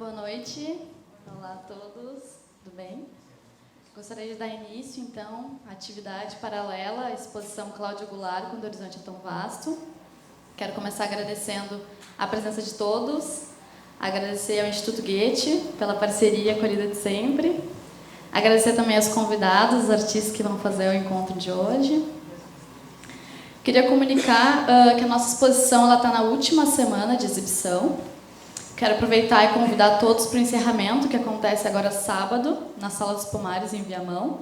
Boa noite. Olá a todos. Tudo bem? Gostaria de dar início, então, à atividade paralela à exposição Cláudio Goulart, Quando o Horizonte é Tão Vasto. Quero começar agradecendo a presença de todos, agradecer ao Instituto Goethe pela parceria acolhida de sempre, agradecer também aos convidados, os artistas que vão fazer o encontro de hoje. Queria comunicar que a nossa exposição está na última semana de exibição. Quero aproveitar e convidar todos para o encerramento, que acontece agora sábado, na Sala dos Pomares, em Viamão.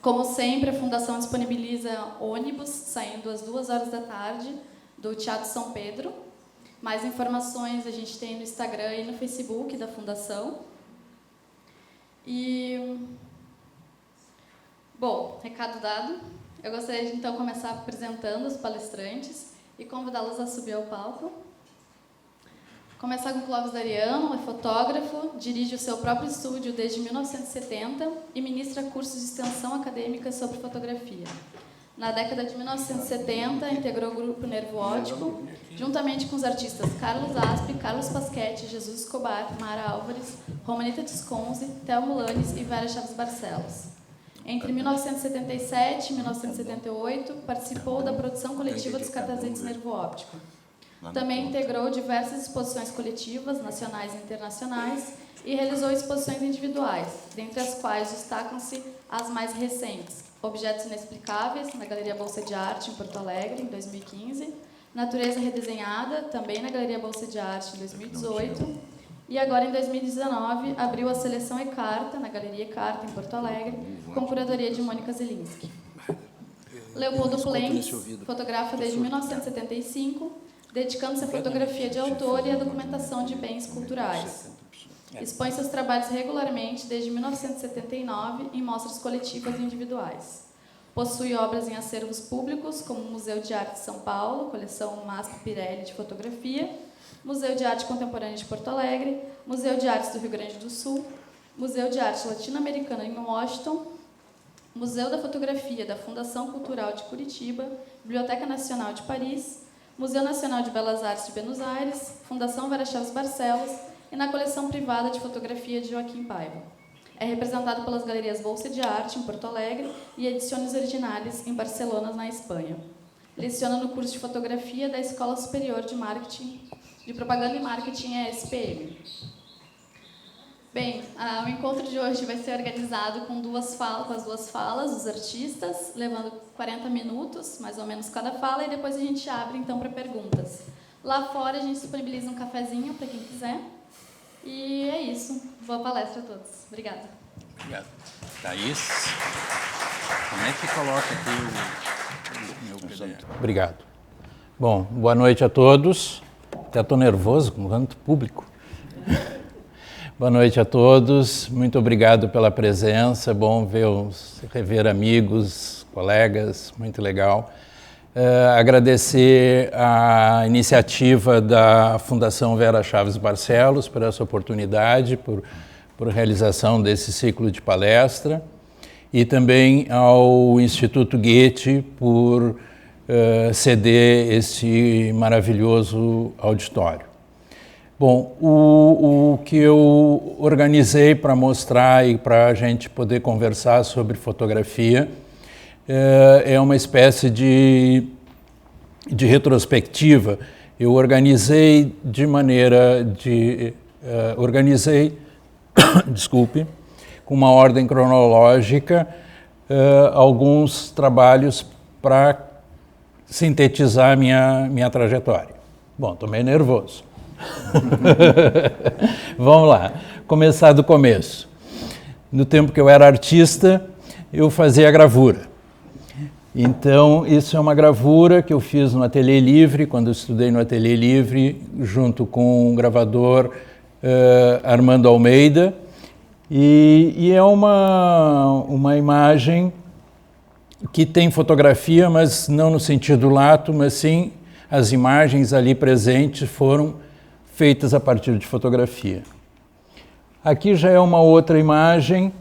Como sempre, a Fundação disponibiliza ônibus saindo às 14h do Teatro São Pedro. Mais informações a gente tem no Instagram e no Facebook da Fundação. Bom, recado dado. Eu gostaria de, então, começar apresentando os palestrantes e convidá-los a subir ao palco. Começar com Clóvis Dariano, é fotógrafo, dirige o seu próprio estúdio desde 1970 e ministra cursos de extensão acadêmica sobre fotografia. Na década de 1970, integrou o grupo Nervo Óptico, juntamente com os artistas Carlos Aspe, Carlos Pasquetti, Jesus Escobar, Mara Álvares, Romanita Tisconzi, Thelmo Lanes e Vera Chaves Barcelos. Entre 1977 e 1978, participou da produção coletiva dos cartazetes Nervo Óptico. Também integrou diversas exposições coletivas, nacionais e internacionais, e realizou exposições individuais, dentre as quais destacam-se as mais recentes: Objetos Inexplicáveis, na Galeria Bolsa de Arte, em Porto Alegre, em 2015, Natureza Redesenhada, também na Galeria Bolsa de Arte, em 2018, e agora, em 2019, abriu a Seleção E-Carta, na Galeria E-Carta, em Porto Alegre, com curadoria de Mônica Zelinski. Leopoldo Plens, fotografa desde 1975, dedicando-se à fotografia de autor e à documentação de bens culturais. Expõe seus trabalhos regularmente desde 1979 em mostras coletivas e individuais. Possui obras em acervos públicos, como o Museu de Arte de São Paulo, coleção MASP Pirelli de fotografia, Museu de Arte Contemporânea de Porto Alegre, Museu de Artes do Rio Grande do Sul, Museu de Arte Latino-Americana em Washington, Museu da Fotografia da Fundação Cultural de Curitiba, Biblioteca Nacional de Paris, Museu Nacional de Belas Artes de Buenos Aires, Fundação Vera Chaves Barcelos e na coleção privada de fotografia de Joaquim Paiva. É representado pelas galerias Bolsa de Arte, em Porto Alegre, e Edições Originais, em Barcelona, na Espanha. Leciona no curso de fotografia da Escola Superior de Marketing, de Propaganda e Marketing, a SPM. Bem, o encontro de hoje vai ser organizado com as duas falas dos artistas, levando 40 minutos, mais ou menos, cada fala, e depois a gente abre, então, para perguntas. Lá fora, a gente disponibiliza um cafezinho para quem quiser. E é isso. Boa palestra a todos. Obrigada. Obrigado. Thaís, como é que coloca aqui o meu PDF? Obrigado. Bom, boa noite a todos. Até estou nervoso com tanto público. Boa noite a todos, muito obrigado pela presença, bom rever amigos, colegas, muito legal. Agradecer a iniciativa da Fundação Vera Chaves Barcelos por essa oportunidade, por realização desse ciclo de palestra, e também ao Instituto Goethe por ceder esse maravilhoso auditório. Bom, o que eu organizei para mostrar e para a gente poder conversar sobre fotografia é uma espécie de retrospectiva. Eu organizei desculpe, com uma ordem cronológica, alguns trabalhos para sintetizar minha trajetória. Bom, estou meio nervoso. Vamos lá, começar do começo. No tempo que eu era artista, eu fazia gravura. Então, isso é uma gravura que eu fiz no Ateliê Livre, quando eu estudei no Ateliê Livre, junto com o gravador Armando Almeida. E é uma imagem que tem fotografia, mas não no sentido lato, mas sim as imagens ali presentes foram feitas a partir de fotografia. Aqui já é uma outra imagem,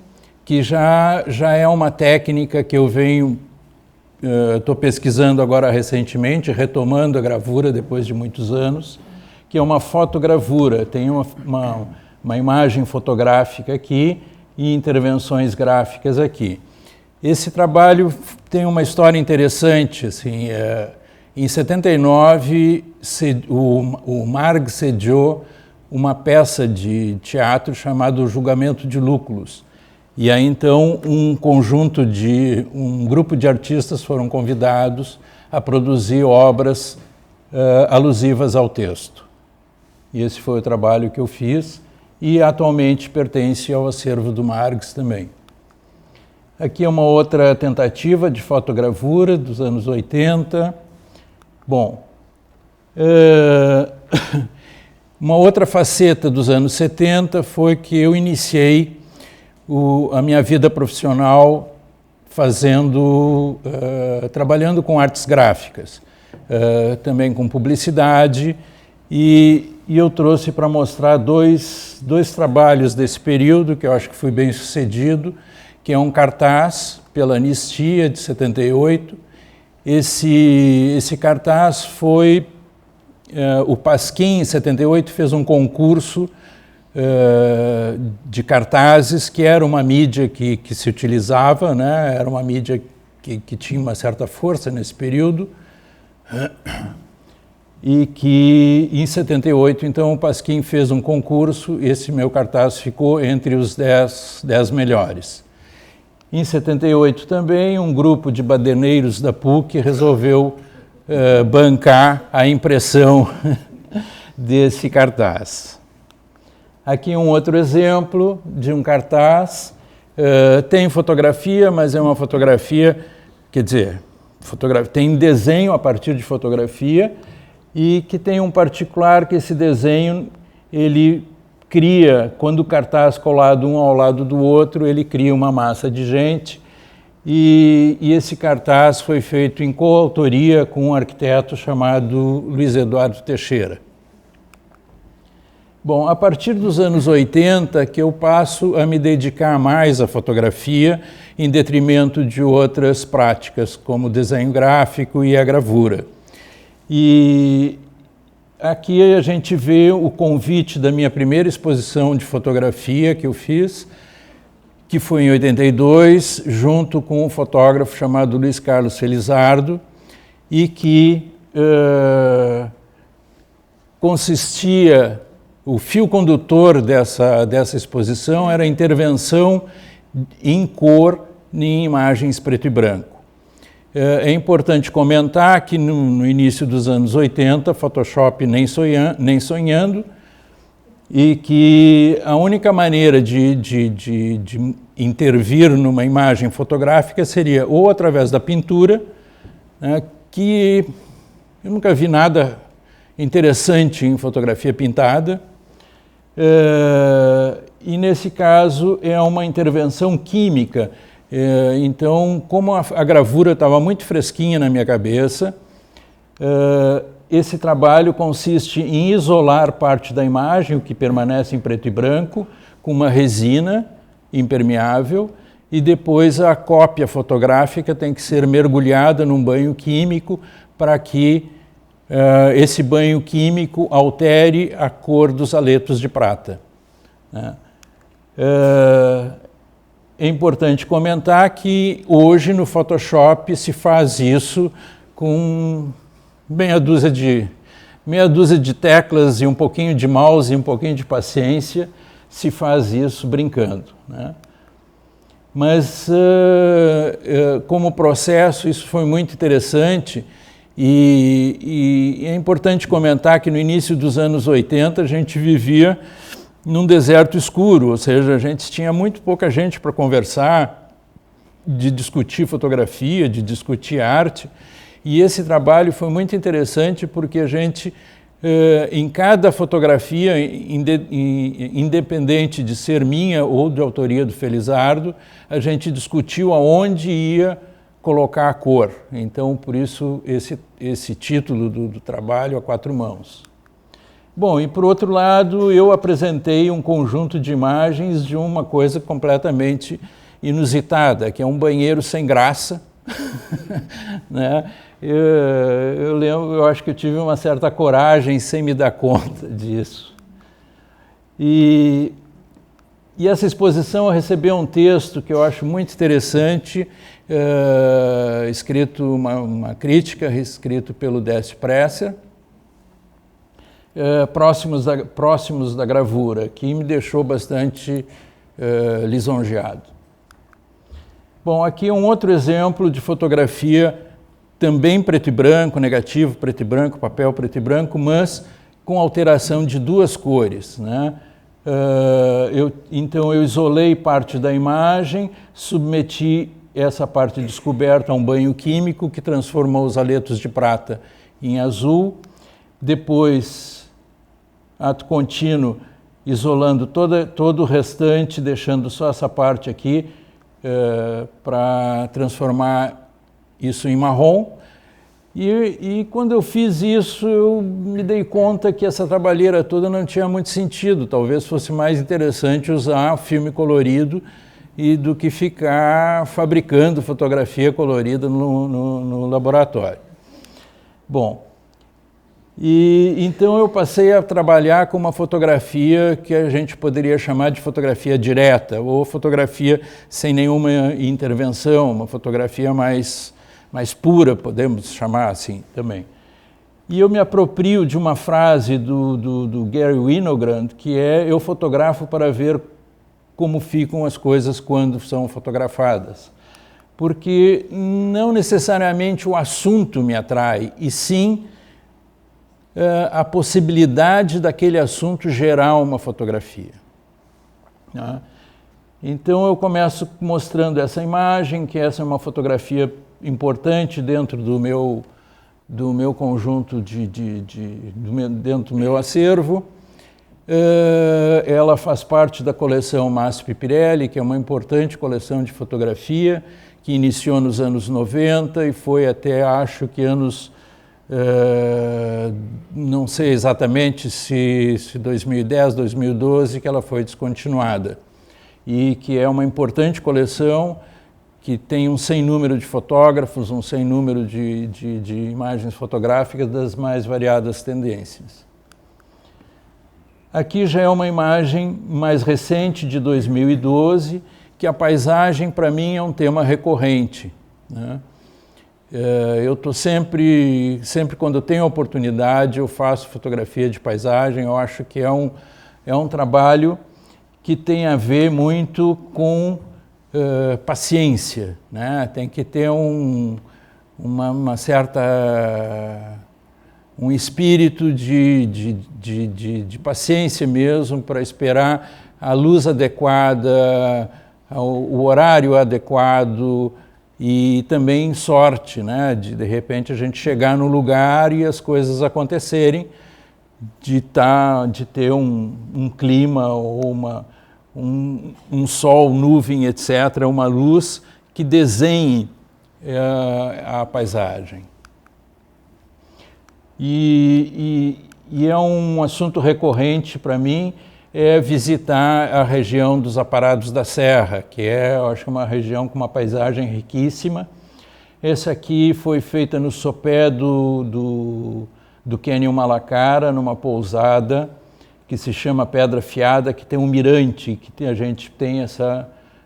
que já é uma técnica que eu venho, estou pesquisando agora recentemente, retomando a gravura depois de muitos anos, que que é uma fotogravura. Tem uma imagem fotográfica aqui e intervenções gráficas aqui. Esse trabalho tem uma história interessante. Assim, em 79, o Marg sediou uma peça de teatro chamada O Julgamento de Lúculos. E aí, então, um grupo de artistas foram convidados a produzir obras alusivas ao texto. E esse foi o trabalho que eu fiz e atualmente pertence ao acervo do Margs também. Aqui é uma outra tentativa de fotogravura dos anos 80. Bom, uma outra faceta dos anos 70 foi que eu iniciei a minha vida profissional trabalhando com artes gráficas, também com publicidade, e eu trouxe para mostrar dois trabalhos desse período, que eu acho que fui bem sucedido, que é um cartaz pela Anistia, de 78. Esse cartaz foi... o Pasquim, em 78, fez um concurso de cartazes, que era uma mídia que se utilizava, né? Era uma mídia que tinha uma certa força nesse período, e que em 78, então, o Pasquim fez um concurso, esse meu cartaz ficou entre os 10 melhores. Em 78 também, um grupo de baderneiros da PUC resolveu bancar a impressão desse cartaz. Aqui um outro exemplo de um cartaz. Tem fotografia, mas é uma fotografia, quer dizer, tem desenho a partir de fotografia, e que tem um particular que esse desenho, ele cria, quando o cartaz colado um ao lado do outro, ele cria uma massa de gente, e esse cartaz foi feito em coautoria com um arquiteto chamado Luiz Eduardo Teixeira. Bom, a partir dos anos 80 que eu passo a me dedicar mais à fotografia, em detrimento de outras práticas, como o desenho gráfico e a gravura. E aqui a gente vê o convite da minha primeira exposição de fotografia que eu fiz, que foi em 82, junto com um fotógrafo chamado Luiz Carlos Felizardo, e que consistia, o fio condutor dessa exposição era a intervenção em cor em imagens preto e branco. É importante comentar que no início dos anos 80, Photoshop nem sonhando, e que a única maneira de intervir numa imagem fotográfica seria ou através da pintura, né, que eu nunca vi nada interessante em fotografia pintada, e nesse caso é uma intervenção química. Então, como a gravura estava muito fresquinha na minha cabeça, esse trabalho consiste em isolar parte da imagem, o que permanece em preto e branco, com uma resina impermeável, e depois a cópia fotográfica tem que ser mergulhada num banho químico para que esse banho químico altere a cor dos aletos de prata. É importante comentar que hoje no Photoshop se faz isso com meia dúzia de teclas e um pouquinho de mouse e um pouquinho de paciência, se faz isso brincando, né? Mas como processo isso foi muito interessante, e é importante comentar que no início dos anos 80 a gente vivia num deserto escuro, ou seja, a gente tinha muito pouca gente para conversar, de discutir fotografia, de discutir arte, e esse trabalho foi muito interessante porque a gente, em cada fotografia, independente de ser minha ou de autoria do Felizardo, a gente discutiu aonde ia colocar a cor. Então, por isso, esse título do trabalho a quatro mãos. Bom, e por outro lado, eu apresentei um conjunto de imagens de uma coisa completamente inusitada, que é um banheiro sem graça, né? Eu lembro, eu acho que eu tive uma certa coragem sem me dar conta disso. E essa exposição recebeu um texto que eu acho muito interessante, escrito, uma crítica escrito pelo Décio Presser, próximos da gravura, que me deixou bastante lisonjeado. Bom, aqui é um outro exemplo de fotografia, também preto e branco, negativo, preto e branco, papel preto e branco, mas com alteração de duas cores, né? Então eu isolei parte da imagem, submeti essa parte descoberta a um banho químico que transformou os aletos de prata em azul. Depois, ato contínuo, isolando todo o restante, deixando só essa parte aqui para transformar isso em marrom. E quando eu fiz isso, eu me dei conta que essa trabalheira toda não tinha muito sentido. Talvez fosse mais interessante usar filme colorido do que ficar fabricando fotografia colorida no laboratório. Bom, então eu passei a trabalhar com uma fotografia que a gente poderia chamar de fotografia direta, ou fotografia sem nenhuma intervenção, uma fotografia mais pura, podemos chamar assim também. E eu me aproprio de uma frase do Gary Winogrand, que é: eu fotografo para ver como ficam as coisas quando são fotografadas. Porque não necessariamente o assunto me atrai, e sim a possibilidade daquele assunto gerar uma fotografia. Então eu começo mostrando essa imagem, que essa é uma fotografia importante dentro do meu conjunto, dentro do meu acervo. Ela faz parte da coleção Masp Pirelli, que é uma importante coleção de fotografia, que iniciou nos anos 90 e foi até, acho que anos, não sei exatamente se 2010, 2012, que ela foi descontinuada. E que é uma importante coleção, que tem um sem número de fotógrafos, um sem número de imagens fotográficas das mais variadas tendências. Aqui já é uma imagem mais recente, de 2012, que a paisagem, para mim, é um tema recorrente, né? Eu estou sempre quando eu tenho oportunidade, eu faço fotografia de paisagem. Eu acho que é um trabalho que tem a ver muito com paciência, né? Tem que ter uma certa espírito de paciência mesmo, para esperar a luz adequada, o horário adequado, e também sorte, né? De repente a gente chegar no lugar e as coisas acontecerem, de ter um clima ou um sol, nuvem, etc., uma luz que desenhe a paisagem. E é um assunto recorrente para mim, visitar a região dos Aparados da Serra, que eu acho, uma região com uma paisagem riquíssima. Essa aqui foi feita no sopé do Cânion Malacara, numa pousada que se chama Pedra Fiada, que tem um mirante, que a gente tem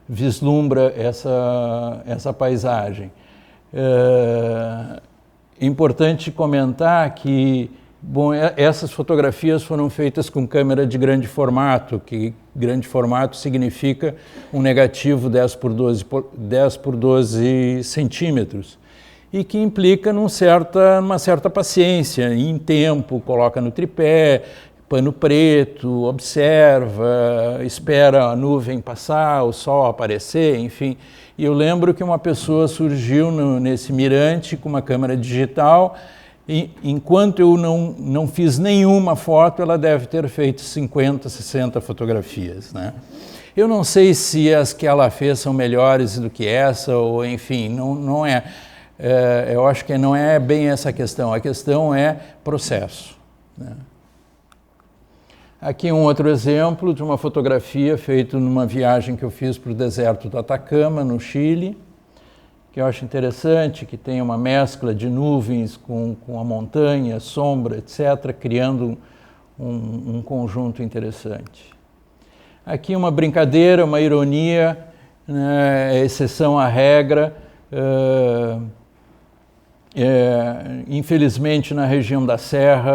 vislumbra essa paisagem. É importante comentar que, bom, essas fotografias foram feitas com câmera de grande formato, que grande formato significa um negativo 10 por 12 centímetros, e que implica numa certa paciência, em tempo, coloca no tripé, pano preto, observa, espera a nuvem passar, o sol aparecer, enfim. E eu lembro que uma pessoa surgiu nesse mirante com uma câmera digital, e enquanto eu não fiz nenhuma foto, ela deve ter feito 50, 60 fotografias, né? Eu não sei se as que ela fez são melhores do que essa, ou enfim, não é. Eu acho que não é bem essa a questão é processo, né? Aqui um outro exemplo de uma fotografia feita numa viagem que eu fiz para o deserto do Atacama, no Chile, que eu acho interessante, que tem uma mescla de nuvens com a montanha, sombra, etc., criando um conjunto interessante. Aqui uma brincadeira, uma ironia, né, exceção à regra. Infelizmente, na região da Serra,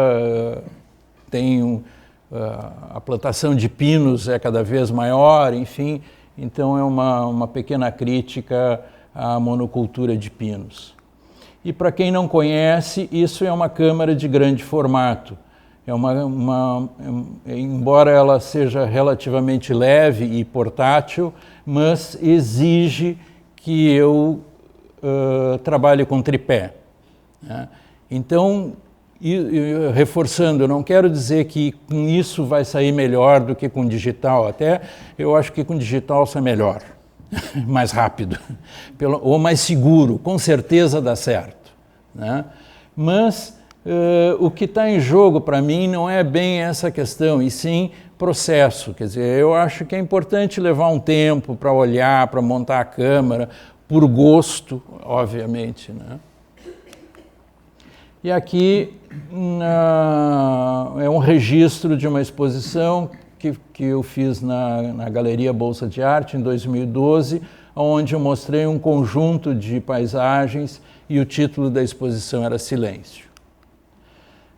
a plantação de pinos é cada vez maior, enfim, então é uma pequena crítica à monocultura de pinos. E para quem não conhece, isso é uma câmara de grande formato. Embora ela seja relativamente leve e portátil, mas exige que eu trabalhe com tripé, né? Então, reforçando, eu não quero dizer que com isso vai sair melhor do que com digital, até eu acho que com digital sai melhor, mais rápido, ou mais seguro, com certeza dá certo, né? Mas o que está em jogo para mim não é bem essa questão, e sim processo. Quer dizer, eu acho que é importante levar um tempo para olhar, para montar a câmera, por gosto, obviamente, né? E aqui é um registro de uma exposição que eu fiz na Galeria Bolsa de Arte em 2012, onde eu mostrei um conjunto de paisagens e o título da exposição era Silêncio.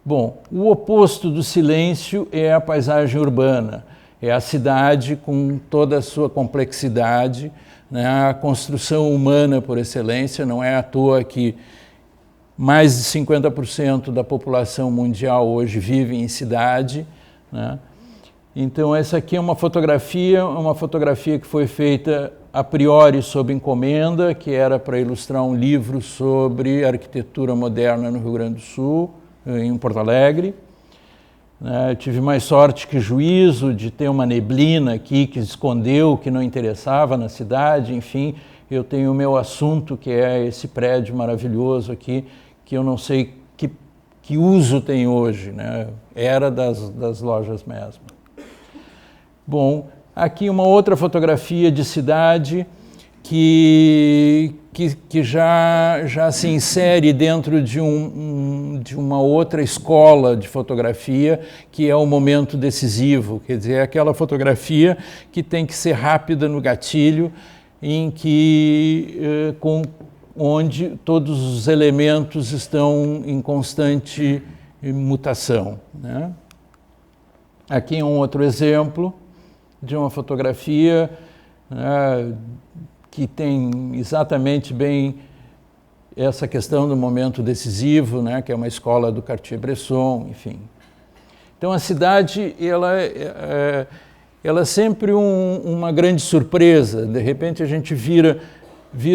Bom, o oposto do silêncio é a paisagem urbana, é a cidade com toda a sua complexidade, né? A construção humana por excelência. Não é à toa que mais de 50% da população mundial hoje vive em cidade, né? Então essa aqui é uma fotografia que foi feita a priori sob encomenda, que era para ilustrar um livro sobre arquitetura moderna no Rio Grande do Sul, em Porto Alegre. Eu tive mais sorte que juízo de ter uma neblina aqui que escondeu, que não interessava na cidade. Enfim, eu tenho o meu assunto, que é esse prédio maravilhoso aqui, que eu não sei que uso tem hoje, né? Era das lojas mesmo. Bom, aqui uma outra fotografia de cidade que já se insere dentro de uma outra escola de fotografia, que é o momento decisivo. Quer dizer, é aquela fotografia que tem que ser rápida no gatilho, em que onde todos os elementos estão em constante mutação, né? Aqui é um outro exemplo de uma fotografia, né, que tem exatamente bem essa questão do momento decisivo, né, que é uma escola do Cartier-Bresson, enfim. Então a cidade, ela é sempre uma grande surpresa. De repente a gente vira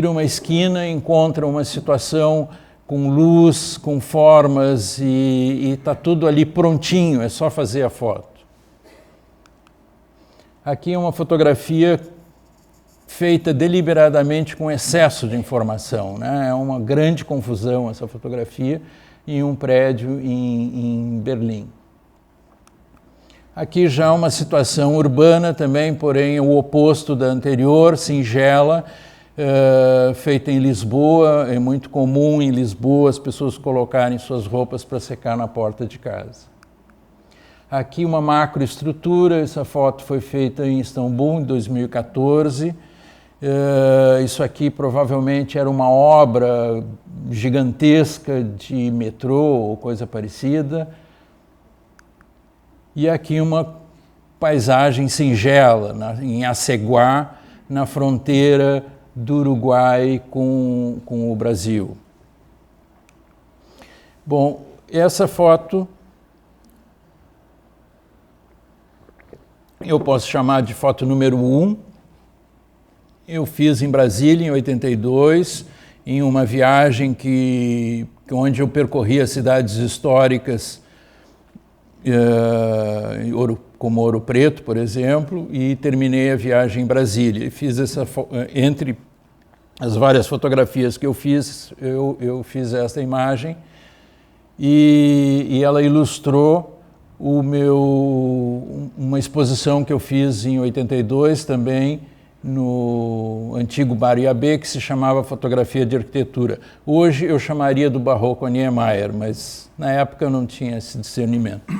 uma esquina, encontra uma situação com luz, com formas, e está tudo ali prontinho, é só fazer a foto. Aqui é uma fotografia feita deliberadamente com excesso de informação, né? É uma grande confusão essa fotografia em um prédio em Berlim. Aqui já uma situação urbana também, porém o oposto da anterior, singela, feita em Lisboa. É muito comum em Lisboa as pessoas colocarem suas roupas para secar na porta de casa. Aqui uma macroestrutura, essa foto foi feita em Istambul em 2014. Isso aqui provavelmente era uma obra gigantesca de metrô ou coisa parecida. E aqui uma paisagem singela, em Aceguá, na fronteira do Uruguai com o Brasil. Bom, essa foto eu posso chamar de foto número 1. Eu fiz em Brasília, em 82, em uma viagem onde eu percorri as cidades históricas, como Ouro Preto, por exemplo, e terminei a viagem em Brasília. E fiz entre as várias fotografias que eu fiz, eu fiz esta imagem, e ela ilustrou uma exposição que eu fiz em 82 também, no antigo Bar Iabê, que se chamava Fotografia de Arquitetura. Hoje eu chamaria do Barroco a Niemeyer, mas na época eu não tinha esse discernimento.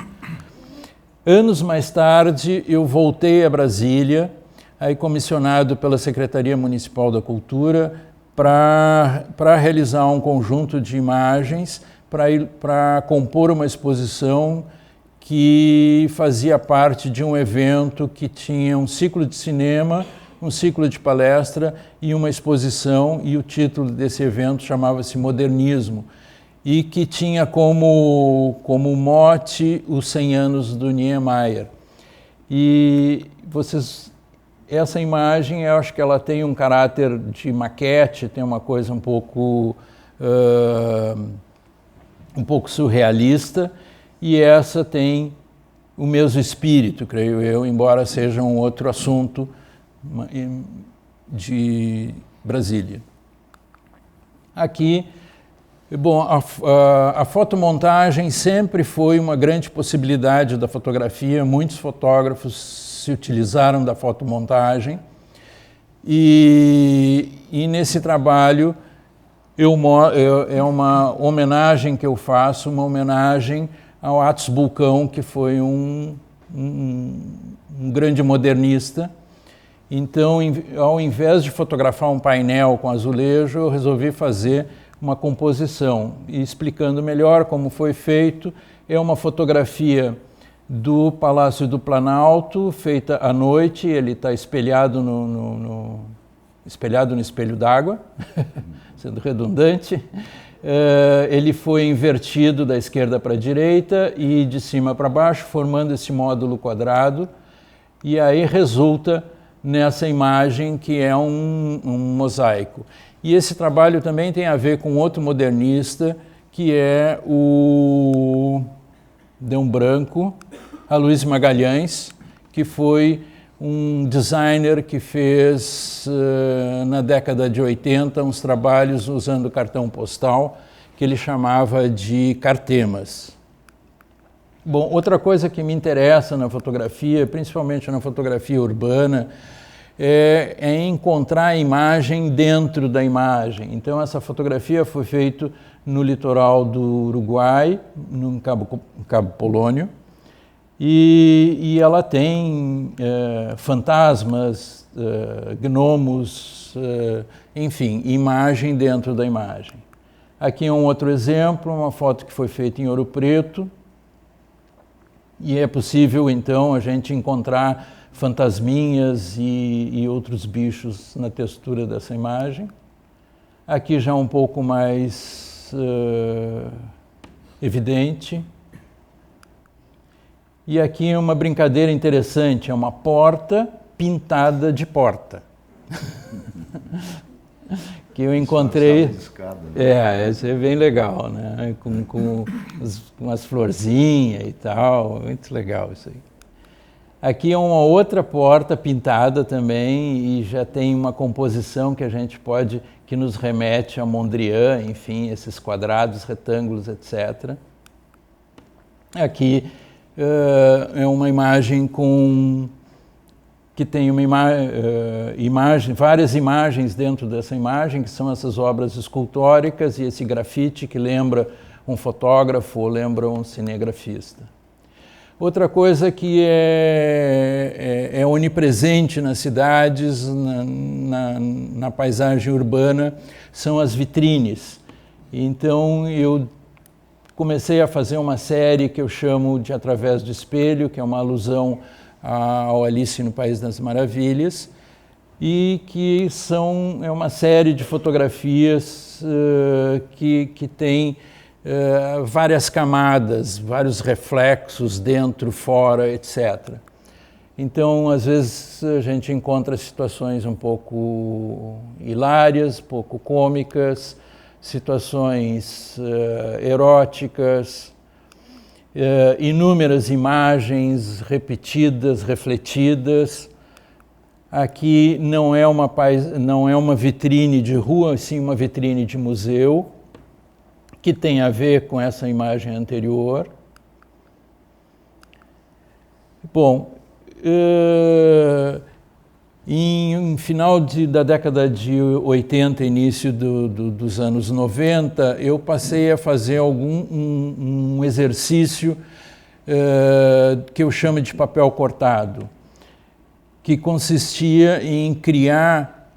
Anos mais tarde, eu voltei a Brasília, aí comissionado pela Secretaria Municipal da Cultura, para realizar um conjunto de imagens, para compor uma exposição que fazia parte de um evento que tinha um ciclo de cinema, um ciclo de palestra e uma exposição, e o título desse evento chamava-se Modernismo, e que tinha como mote os 100 anos do Niemeyer. E essa imagem, eu acho que ela tem um caráter de maquete, tem uma coisa um pouco surrealista, e essa tem o mesmo espírito, creio eu, embora seja um outro assunto de Brasília. Aqui, bom, a fotomontagem sempre foi uma grande possibilidade da fotografia, muitos fotógrafos se utilizaram da fotomontagem, e nesse trabalho é uma homenagem que eu faço, uma homenagem ao Atos Bulcão, que foi um grande modernista. Então, ao invés de fotografar um painel com azulejo, eu resolvi fazer uma composição, e explicando melhor como foi feito. É uma fotografia do Palácio do Planalto, feita à noite, ele está espelhado no espelho d'água, sendo redundante. Ele foi invertido da esquerda para a direita e de cima para baixo, formando esse módulo quadrado, e aí resulta nessa imagem que é um mosaico. E esse trabalho também tem a ver com outro modernista, que é deu um branco, Aloysio Magalhães, que foi um designer que fez, na década de 80, uns trabalhos usando cartão postal, que ele chamava de cartemas. Bom, outra coisa que me interessa na fotografia, principalmente na fotografia urbana, é encontrar a imagem dentro da imagem. Então, essa fotografia foi feita no litoral do Uruguai, no Cabo Polônio, e ela tem fantasmas, gnomos, enfim, imagem dentro da imagem. Aqui é um outro exemplo, uma foto que foi feita em Ouro Preto, e é possível, então, a gente encontrar fantasminhas e outros bichos na textura dessa imagem. Aqui já um pouco mais evidente. E aqui é uma brincadeira interessante, é uma porta pintada de porta. Que eu encontrei. Esse é bem legal, né? Com umas florzinhas e tal, muito legal isso aí. Aqui é uma outra porta pintada também, e já tem uma composição que a gente que nos remete a Mondrian, enfim, esses quadrados, retângulos, etc. Aqui é uma imagem que tem várias imagens dentro dessa imagem, que são essas obras escultóricas e esse grafite que lembra um fotógrafo ou lembra um cinegrafista. Outra coisa que é onipresente nas cidades, na paisagem urbana, são as vitrines. Então, eu comecei a fazer uma série que eu chamo de Através do Espelho, que é uma alusão ao Alice no País das Maravilhas, e que é uma série de fotografias que tem várias camadas, vários reflexos dentro, fora, etc. Então, às vezes, a gente encontra situações um pouco hilárias, pouco cômicas, situações eróticas, inúmeras imagens repetidas, refletidas. Aqui não é uma vitrine de rua, sim uma vitrine de museu, que tem a ver com essa imagem anterior. Bom, Em final da década de 80, início dos anos 90, eu passei a fazer um exercício que eu chamo de papel cortado, que consistia em criar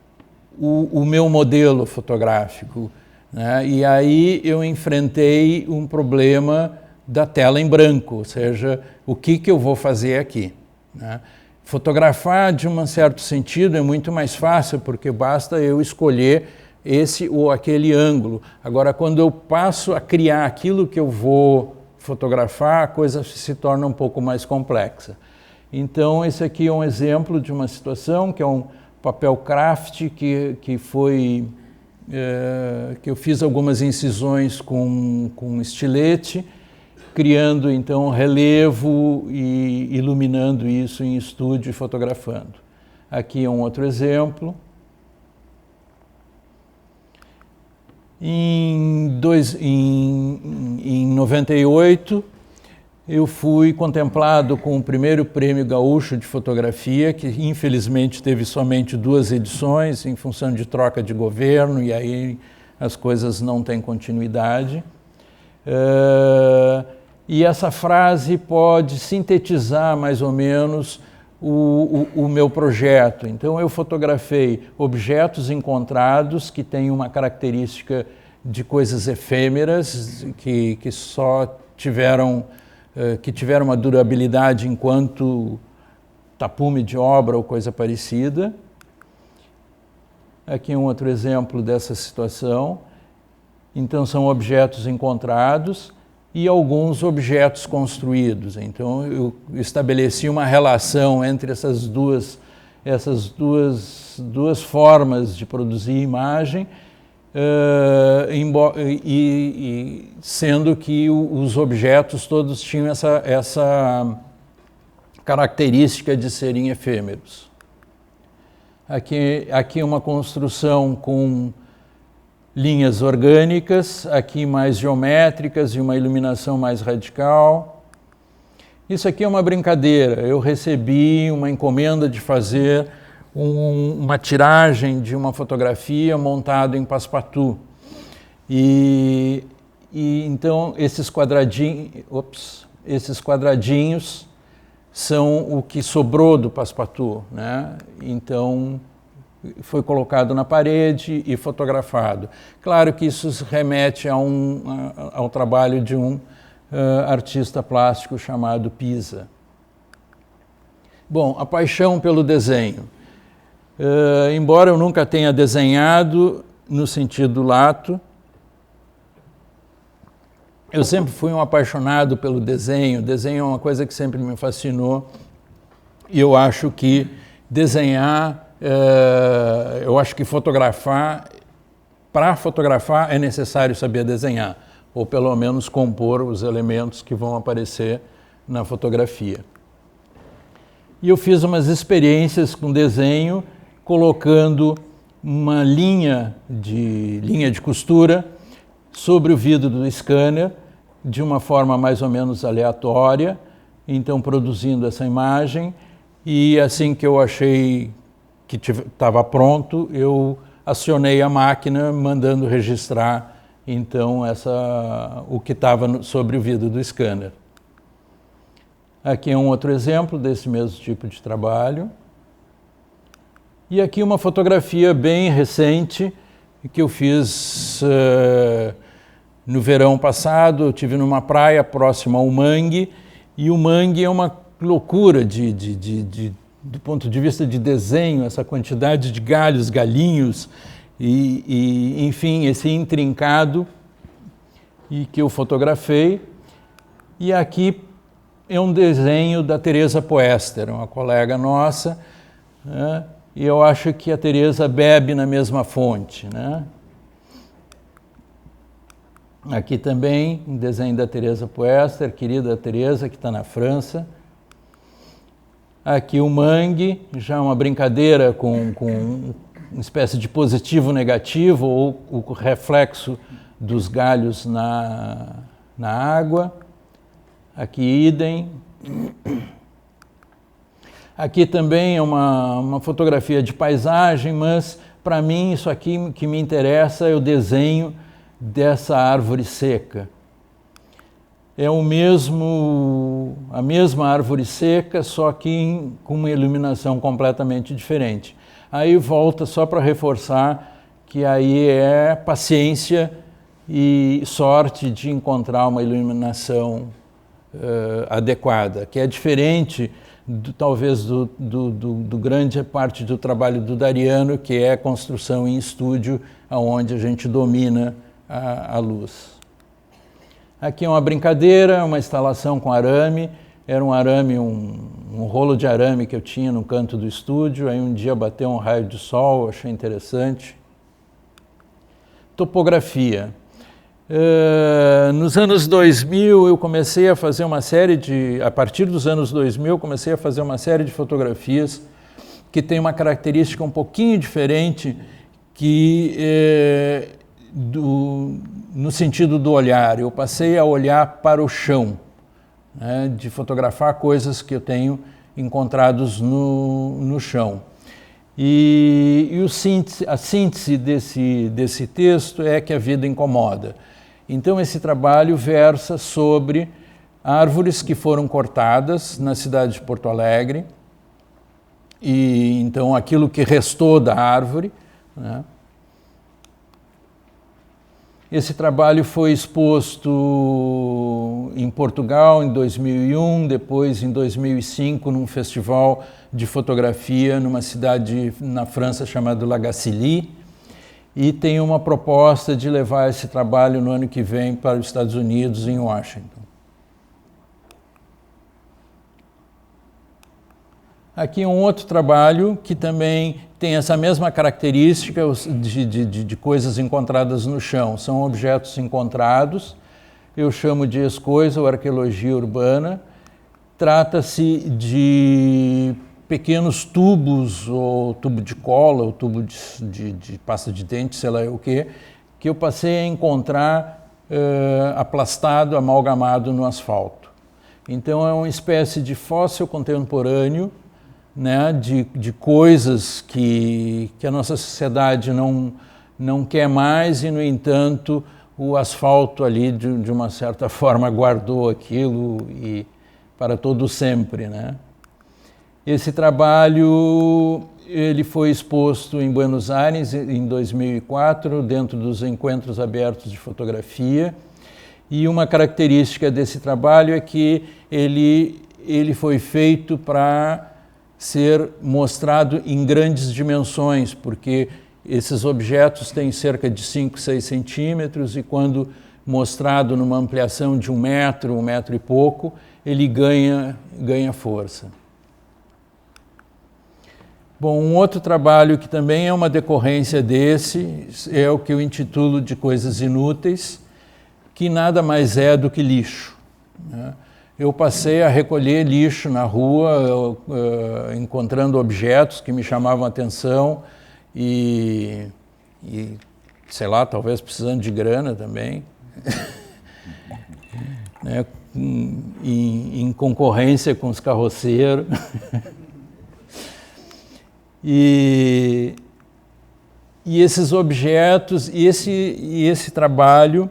o meu modelo fotográfico, né? E aí eu enfrentei um problema da tela em branco, ou seja, o que eu vou fazer aqui, né? Fotografar, de um certo sentido, é muito mais fácil, porque basta eu escolher esse ou aquele ângulo. Agora, quando eu passo a criar aquilo que eu vou fotografar, a coisa se torna um pouco mais complexa. Então, esse aqui é um exemplo de uma situação que é um papel craft que eu fiz algumas incisões com estilete, criando então relevo e iluminando isso em estúdio e fotografando. Aqui é um outro exemplo. Em 98, eu fui contemplado com o primeiro Prêmio Gaúcho de Fotografia, que infelizmente teve somente 2 edições, em função de troca de governo, e aí as coisas não têm continuidade. E essa frase pode sintetizar mais ou menos o meu projeto. Então, eu fotografei objetos encontrados que têm uma característica de coisas efêmeras, que só tiveram uma durabilidade enquanto tapume de obra ou coisa parecida. Aqui um outro exemplo dessa situação. Então, são objetos encontrados e alguns objetos construídos. Então, eu estabeleci uma relação entre essas duas formas de produzir imagem, sendo que os objetos todos tinham essa característica de serem efêmeros. Aqui uma construção com linhas orgânicas, aqui mais geométricas e uma iluminação mais radical. Isso aqui é uma brincadeira. Eu recebi uma encomenda de fazer uma tiragem de uma fotografia montada em Passepartout. E então esses quadradinhos são o que sobrou do Passepartout, né? Então foi colocado na parede e fotografado. Claro que isso remete ao trabalho de um artista plástico chamado Pisa. Bom, a paixão pelo desenho. Embora eu nunca tenha desenhado no sentido lato, eu sempre fui um apaixonado pelo desenho. Desenho é uma coisa que sempre me fascinou e eu acho que desenhar, eu acho que para fotografar é necessário saber desenhar, ou pelo menos compor os elementos que vão aparecer na fotografia. E eu fiz umas experiências com desenho, colocando uma linha de costura sobre o vidro do scanner, de uma forma mais ou menos aleatória, então produzindo essa imagem, e assim que eu achei que estava pronto, eu acionei a máquina, mandando registrar então o que estava sobre o vidro do scanner. Aqui é um outro exemplo desse mesmo tipo de trabalho. E aqui uma fotografia bem recente que eu fiz no verão passado. Eu estive numa praia próxima ao mangue, e o mangue é uma loucura do ponto de vista de desenho, essa quantidade de galhos, galinhos, enfim, esse intrincado e que eu fotografei. E aqui é um desenho da Teresa Poester, uma colega nossa, né? E eu acho que a Teresa bebe na mesma fonte, né? Aqui também um desenho da Teresa Poester, querida Teresa, que está na França. Aqui o mangue, já uma brincadeira com uma espécie de positivo-negativo, ou o reflexo dos galhos na água. Aqui idem. Aqui também é uma fotografia de paisagem, mas para mim isso aqui que me interessa é o desenho dessa árvore seca. É a mesma árvore seca, só que com uma iluminação completamente diferente. Aí volta só para reforçar que aí é paciência e sorte de encontrar uma iluminação adequada, que é diferente talvez do grande parte do trabalho do Dariano, que é a construção em estúdio, onde a gente domina a luz. Aqui é uma brincadeira, uma instalação com arame. Era um arame, um rolo de arame que eu tinha no canto do estúdio. Aí um dia bateu um raio de sol, achei interessante. Topografia. Nos anos 2000 eu comecei a fazer uma série a partir dos anos 2000 eu comecei a fazer uma série de fotografias que tem uma característica um pouquinho diferente no sentido do olhar. Eu passei a olhar para o chão, né, de fotografar coisas que eu tenho encontrados no chão. E a síntese desse texto é que a vida incomoda. Então esse trabalho versa sobre árvores que foram cortadas na cidade de Porto Alegre, e então aquilo que restou da árvore, né? Esse trabalho foi exposto em Portugal em 2001, depois em 2005 num festival de fotografia numa cidade na França chamada La Gacilly, e tem uma proposta de levar esse trabalho no ano que vem para os Estados Unidos, em Washington. Aqui um outro trabalho que também tem essa mesma característica de coisas encontradas no chão. São objetos encontrados, eu chamo de escoisa ou arqueologia urbana. Trata-se de pequenos tubos, ou tubo de cola, ou tubo de pasta de dente, sei lá o que eu passei a encontrar aplastado, amalgamado no asfalto. Então é uma espécie de fóssil contemporâneo, né, de coisas que a nossa sociedade não quer mais, e, no entanto, o asfalto ali, de uma certa forma, guardou aquilo e para todo sempre, né? Esse trabalho ele foi exposto em Buenos Aires em 2004, dentro dos Encontros Abertos de Fotografia, e uma característica desse trabalho é que ele foi feito para ser mostrado em grandes dimensões, porque esses objetos têm cerca de 5, 6 centímetros, e quando mostrado numa ampliação de 1 metro e pouco, ele ganha força. Bom, um outro trabalho que também é uma decorrência desse é o que eu intitulo de Coisas Inúteis, que nada mais é do que lixo, né? Eu passei a recolher lixo na rua, encontrando objetos que me chamavam a atenção e sei lá, talvez precisando de grana também, né, em concorrência com os carroceiros. E esses objetos, e esse trabalho,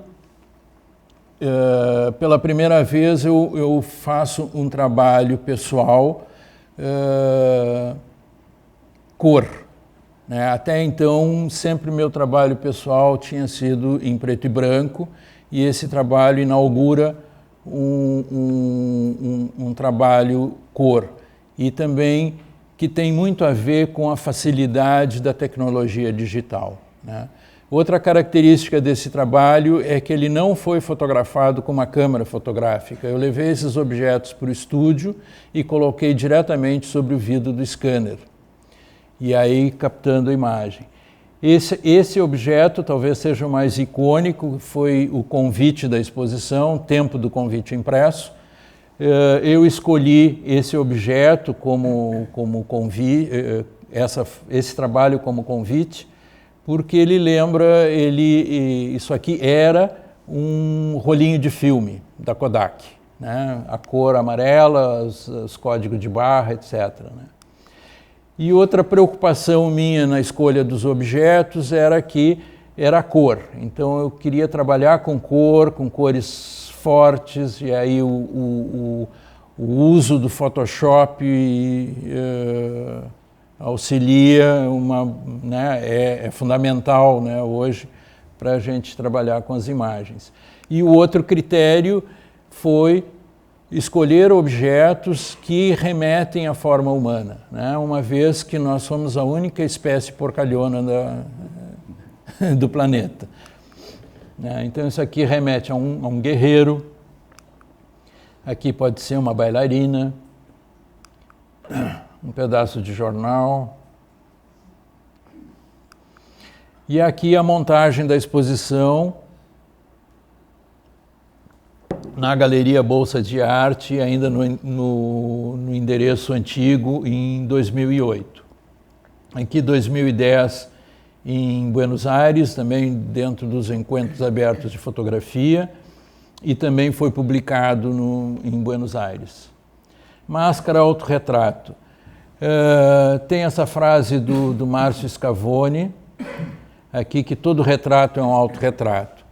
pela primeira vez eu faço um trabalho pessoal, cor, né? Até então, sempre meu trabalho pessoal tinha sido em preto e branco, e esse trabalho inaugura um trabalho cor, e também que tem muito a ver com a facilidade da tecnologia digital, né? Outra característica desse trabalho é que ele não foi fotografado com uma câmera fotográfica. Eu levei esses objetos para o estúdio e coloquei diretamente sobre o vidro do scanner, e aí captando a imagem. Esse objeto talvez seja o mais icônico, foi o convite da exposição, tempo do convite impresso. Eu escolhi esse objeto como convite, esse trabalho como convite, porque ele lembra, isso aqui era um rolinho de filme da Kodak, né? A cor amarela, os códigos de barra, etc., né? E outra preocupação minha na escolha dos objetos era a cor. Então eu queria trabalhar com cores fortes, e aí o uso do Photoshop auxilia, né, é fundamental, né, hoje para a gente trabalhar com as imagens. E o outro critério foi escolher objetos que remetem à forma humana, né? Uma vez que nós somos a única espécie porcalhona do planeta, né? Então isso aqui remete a um guerreiro, aqui pode ser uma bailarina, um pedaço de jornal, e aqui a montagem da exposição na Galeria Bolsa de Arte, ainda no endereço antigo, em 2008. Aqui, 2010, em Buenos Aires, também dentro dos Encontros Abertos de Fotografia, e também foi publicado em Buenos Aires. Máscara, autorretrato. Tem essa frase do Márcio Scavone, aqui, que todo retrato é um autorretrato.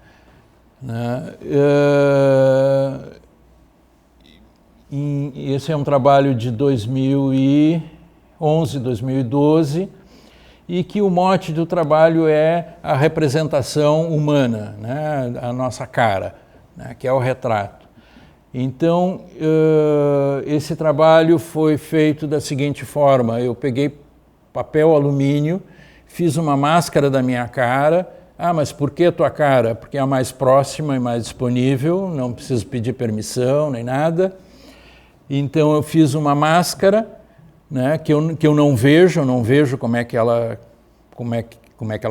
Esse é um trabalho de 2011, 2012, e que o mote do trabalho é a representação humana, né, a nossa cara, né, que é o retrato. Então, esse trabalho foi feito da seguinte forma: eu peguei papel alumínio, fiz uma máscara da minha cara. Ah, mas por que a tua cara? Porque é a mais próxima e mais disponível, não preciso pedir permissão nem nada. Então eu fiz uma máscara, né, que eu não vejo como é que ela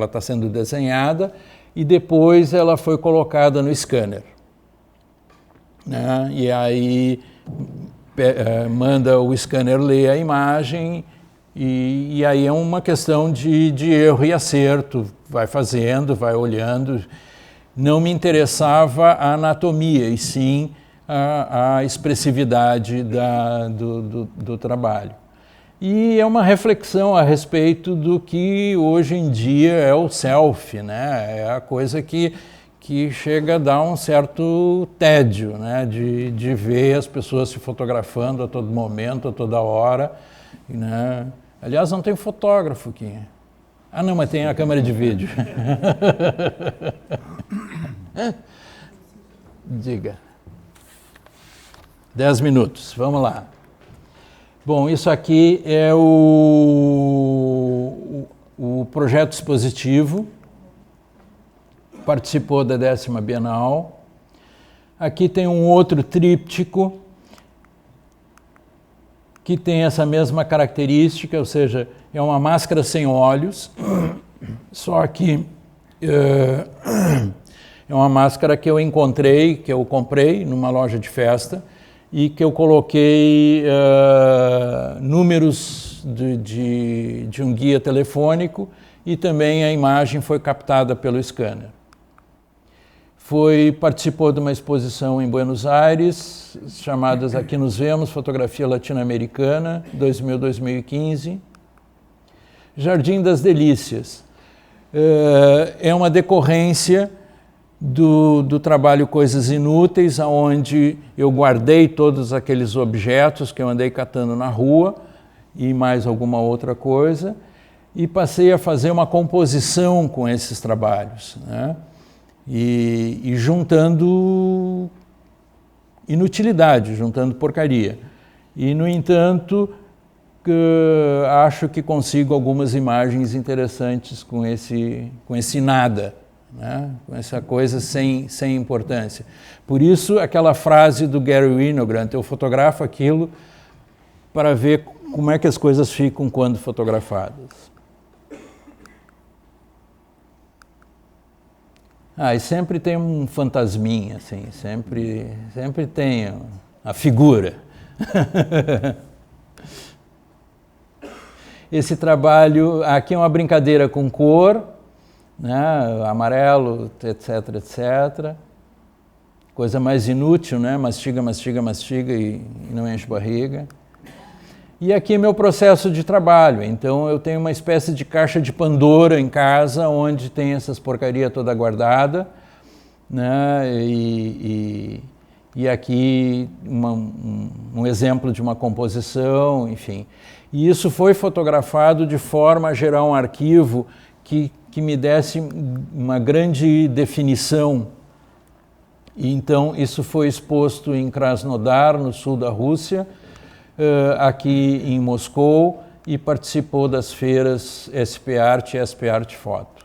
está sendo desenhada, e depois ela foi colocada no scanner, né, e aí manda o scanner ler a imagem. E aí é uma questão de erro e acerto, vai fazendo, vai olhando. Não me interessava a anatomia, e sim a expressividade do trabalho. E é uma reflexão a respeito do que hoje em dia é o selfie, né? É a coisa que chega a dar um certo tédio, né? De ver as pessoas se fotografando a todo momento, a toda hora, né? Aliás, não tem fotógrafo aqui. Ah, não, mas tem a câmera de vídeo. Diga. 10 minutos, vamos lá. Bom, isso aqui é o projeto expositivo, participou da 10ª Bienal. Aqui tem um outro tríptico, que tem essa mesma característica, ou seja, é uma máscara sem olhos, só que é uma máscara que eu encontrei, que eu comprei numa loja de festa, e que eu coloquei números de um guia telefônico, e também a imagem foi captada pelo scanner. Participou de uma exposição em Buenos Aires, chamadas Aqui Nos Vemos, Fotografia Latino-Americana, 2000-2015. Jardim das Delícias. É uma decorrência do trabalho Coisas Inúteis, onde eu guardei todos aqueles objetos que eu andei catando na rua, e mais alguma outra coisa, e passei a fazer uma composição com esses trabalhos, né? E juntando inutilidade, juntando porcaria. E, no entanto, acho que consigo algumas imagens interessantes com esse nada, né? Com essa coisa sem importância. Por isso, aquela frase do Gary Winogrand: eu fotografo aquilo para ver como é que as coisas ficam quando fotografadas. E sempre tem um fantasminha, assim, sempre tem a figura. Esse trabalho, aqui é uma brincadeira com cor, né, amarelo, etc, etc. coisa mais inútil, né? Mastiga, mastiga, mastiga e não enche barriga. E aqui é meu processo de trabalho. Então eu tenho uma espécie de caixa de Pandora em casa, onde tem essas porcaria toda guardada, né? E aqui um exemplo de uma composição, enfim. E isso foi fotografado de forma a gerar um arquivo que me desse uma grande definição. E então isso foi exposto em Krasnodar, no sul da Rússia, aqui em Moscou, e participou das feiras SP Art e SP Art Foto.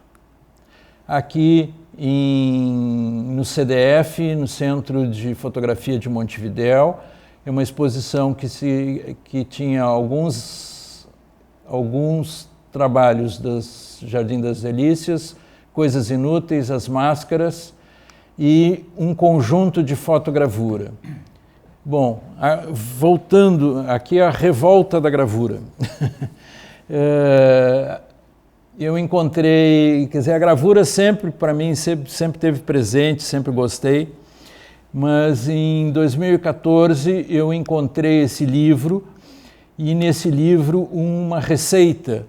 Aqui no CDF, no Centro de Fotografia de Montevidéu, é uma exposição que tinha alguns trabalhos das Jardim das Delícias, Coisas Inúteis, As Máscaras e um conjunto de fotogravura. Bom, voltando aqui à revolta da gravura. Eu encontrei, quer dizer, a gravura sempre, para mim, sempre teve presente, sempre gostei, mas em 2014 eu encontrei esse livro, e nesse livro uma receita,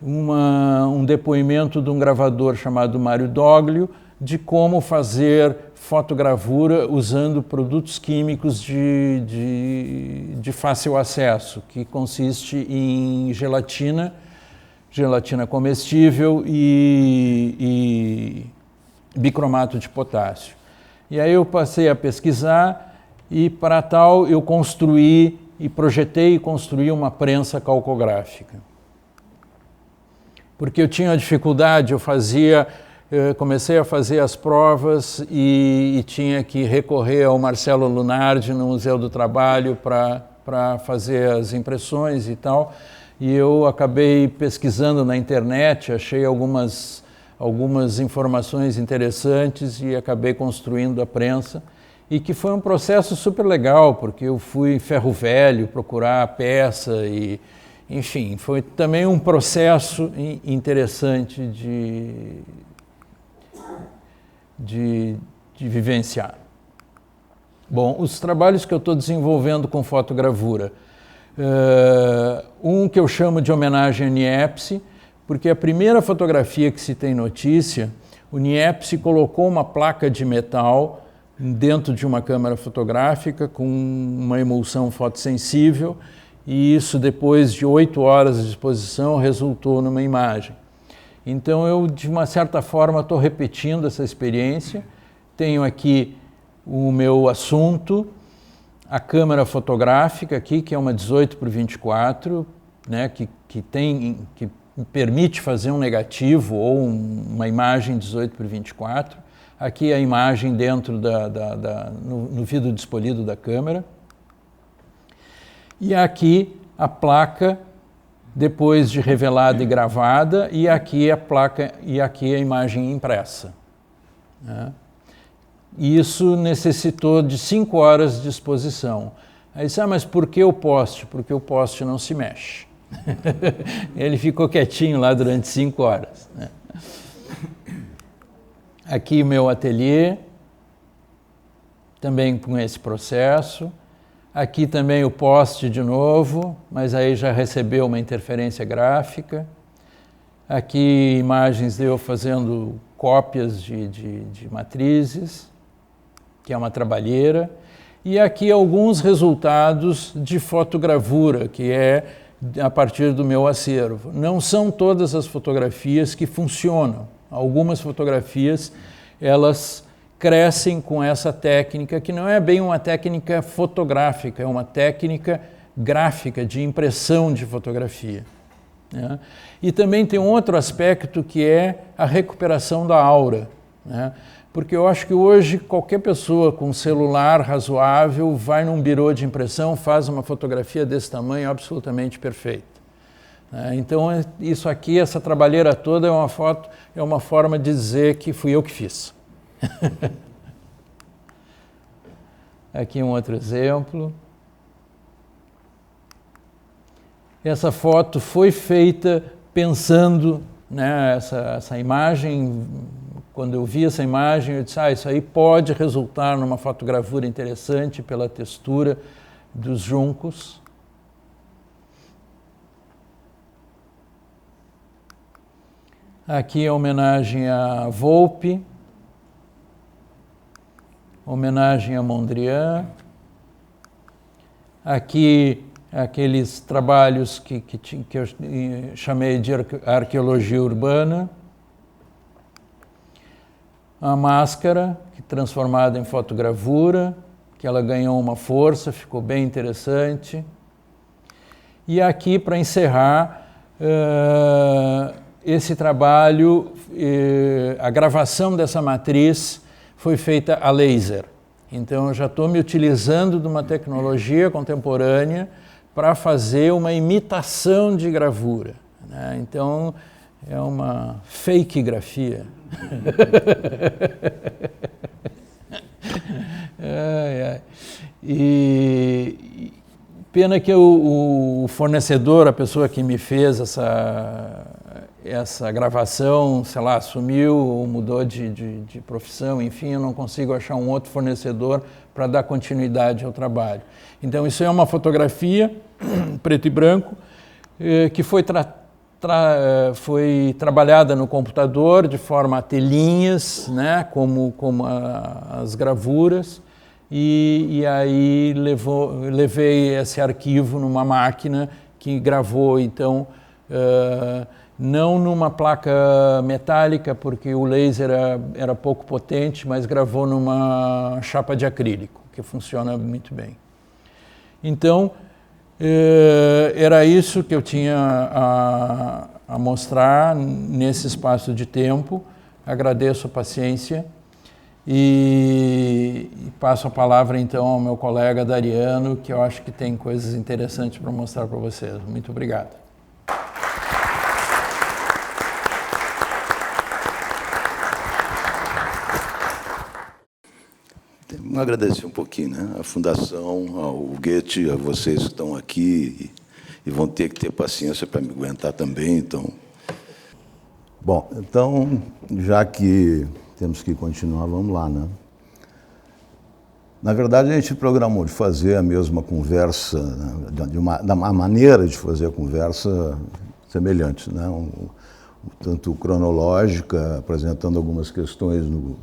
um depoimento de um gravador chamado Mário Doglio, de como fazer fotogravura usando produtos químicos de fácil acesso, que consiste em gelatina comestível e bicromato de potássio. E aí eu passei a pesquisar e, para tal, eu construí e projetei e construí uma prensa calcográfica. Porque eu tinha dificuldade, comecei a fazer as provas e tinha que recorrer ao Marcelo Lunardi no Museu do Trabalho para fazer as impressões e tal. E eu acabei pesquisando na internet, achei algumas informações interessantes e acabei construindo a prensa. E que foi um processo super legal, porque eu fui em Ferro Velho procurar a peça e, enfim, foi também um processo interessante de vivenciar. Bom, os trabalhos que eu estou desenvolvendo com fotogravura, um que eu chamo de homenagem a Niepce, porque a primeira fotografia que se tem notícia, o Niepce colocou uma placa de metal dentro de uma câmera fotográfica com uma emulsão fotossensível, e isso, depois de 8 horas de exposição, resultou numa imagem. Então eu, de uma certa forma, estou repetindo essa experiência. Tenho aqui o meu assunto, a câmera fotográfica aqui, que é uma 18x24, né, que permite fazer um negativo ou uma imagem 18x24. Aqui a imagem dentro no vidro despolido da câmera. E aqui a placa, depois de revelada e gravada, e aqui a placa e aqui a imagem impressa, né? Isso necessitou de 5 horas de exposição. Aí disse, mas por que o poste? Porque o poste não se mexe. Ele ficou quietinho lá durante 5 horas, né? Aqui o meu ateliê, também com esse processo. Aqui também o poste de novo, mas aí já recebeu uma interferência gráfica. Aqui imagens de eu fazendo cópias de matrizes, que é uma trabalheira. E aqui alguns resultados de fotogravura, que é a partir do meu acervo. Não são todas as fotografias que funcionam. Algumas fotografias, elas crescem com essa técnica, que não é bem uma técnica fotográfica, é uma técnica gráfica, de impressão de fotografia, né? E também tem um outro aspecto, que é a recuperação da aura, né? Porque eu acho que hoje qualquer pessoa com um celular razoável vai num birô de impressão, faz uma fotografia desse tamanho absolutamente perfeita. Então isso aqui, essa trabalheira toda é uma forma de dizer que fui eu que fiz. Aqui um outro exemplo. Essa foto foi feita pensando, né, essa imagem Quando eu vi essa imagem, eu disse, isso aí pode resultar numa fotogravura interessante pela textura dos juncos. Aqui é homenagem a Volpe, homenagem a Mondrian. Aqui aqueles trabalhos que eu chamei de arqueologia urbana. A máscara, transformada em fotogravura, que ela ganhou uma força, ficou bem interessante. E aqui, para encerrar, esse trabalho, a gravação dessa matriz foi feita a laser. Então, eu já estou me utilizando de uma tecnologia contemporânea para fazer uma imitação de gravura, né? Então, é uma fake grafia. E pena que o fornecedor, a pessoa que me fez essa gravação, sei lá, sumiu ou mudou de profissão, enfim, eu não consigo achar um outro fornecedor para dar continuidade ao trabalho. Então, isso é uma fotografia, preto e branco, que foi trabalhada no computador de forma a ter linhas, né, como as gravuras, e aí levei esse arquivo numa máquina que gravou, então, não numa placa metálica, porque o laser era pouco potente, mas gravou numa chapa de acrílico, que funciona muito bem. Então, era isso que eu tinha a mostrar nesse espaço de tempo. Agradeço a paciência e passo a palavra então ao meu colega Dariano, que eu acho que tem coisas interessantes para mostrar para vocês. Muito obrigado. Vamos agradecer um pouquinho, né? A Fundação, ao Goethe, a vocês que estão aqui e vão ter que ter paciência para me aguentar também. Então, bom, então, já que temos que continuar, vamos lá, né? Na verdade, a gente programou de fazer a mesma conversa, né? Da maneira de fazer a conversa semelhante, né? Tanto cronológica, apresentando algumas questões do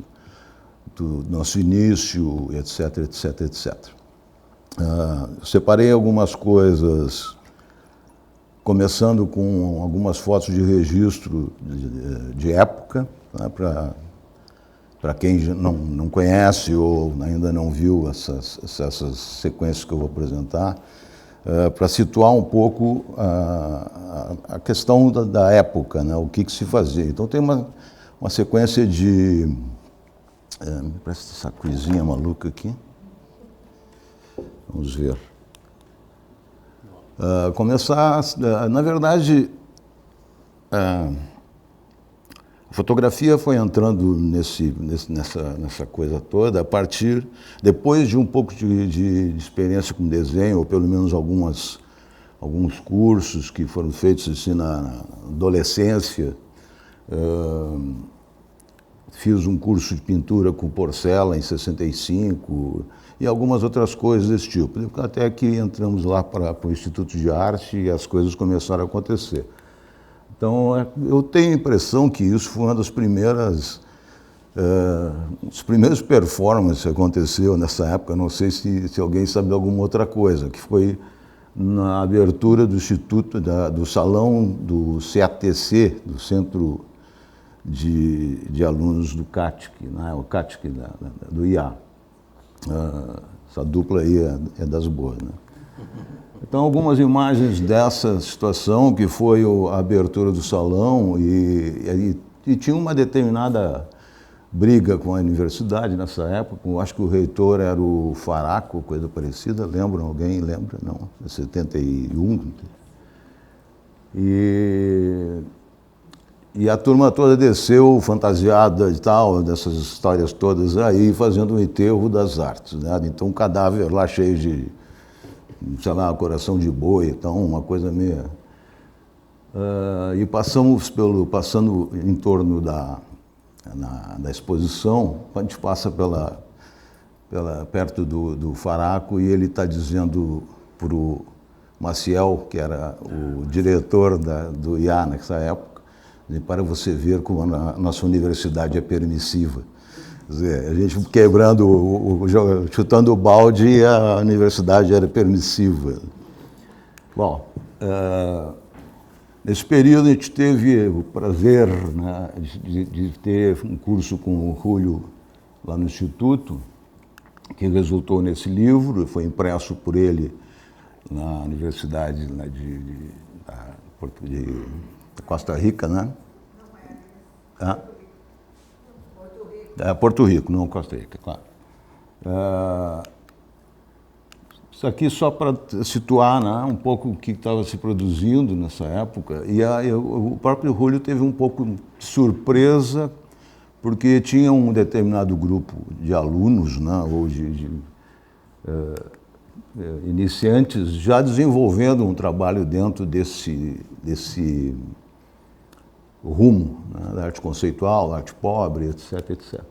nosso início, etc, etc, etc. Separei algumas coisas, começando com algumas fotos de registro de época, né, para quem não conhece ou ainda não viu essas sequências que eu vou apresentar, para situar um pouco a questão da época, né, o que se fazia. Então tem uma sequência de... me presta essa coisinha maluca aqui. Vamos ver. Começar, na verdade, a fotografia foi entrando nessa coisa toda a partir, depois de um pouco de experiência com desenho, ou pelo menos alguns cursos que foram feitos assim na adolescência. Fiz um curso de pintura com porcela em 65 e algumas outras coisas desse tipo. Até que entramos lá para o Instituto de Arte e as coisas começaram a acontecer. Então, eu tenho a impressão que isso foi uma das primeiras performances que aconteceu nessa época. Não sei se alguém sabe alguma outra coisa, que foi na abertura do Instituto, do salão do CATC, do Centro de Alunos do CATC, né? O CATC do IA. Essa dupla aí é das boas, né? Então, algumas imagens dessa situação, que foi a abertura do salão, e tinha uma determinada briga com a universidade nessa época. Eu acho que o reitor era o Faraco, coisa parecida. Lembram? Alguém lembra? Não, 71. E a turma toda desceu fantasiada e tal, dessas histórias todas aí, fazendo o enterro das artes, né? Então, um cadáver lá cheio de, sei lá, coração de boi, então, uma coisa meio... e passando em torno da exposição, a gente passa perto do Faraco e ele está dizendo para o Maciel, que era o diretor do IA nessa época, para você ver como a nossa universidade é permissiva. Quer dizer, a gente quebrando, chutando o balde e a universidade era permissiva. Bom, nesse período a gente teve o prazer, né, de ter um curso com o Julio lá no Instituto, que resultou nesse livro, foi impresso por ele na Universidade de Costa Rica, né? Porto Rico, não Costa Rica, claro. Isso aqui só para situar, né, um pouco o que estava se produzindo nessa época. E o próprio Julio teve um pouco de surpresa, porque tinha um determinado grupo de alunos, né, ou de iniciantes já desenvolvendo um trabalho dentro desse rumo, né, da arte conceitual, arte pobre, etc, etc.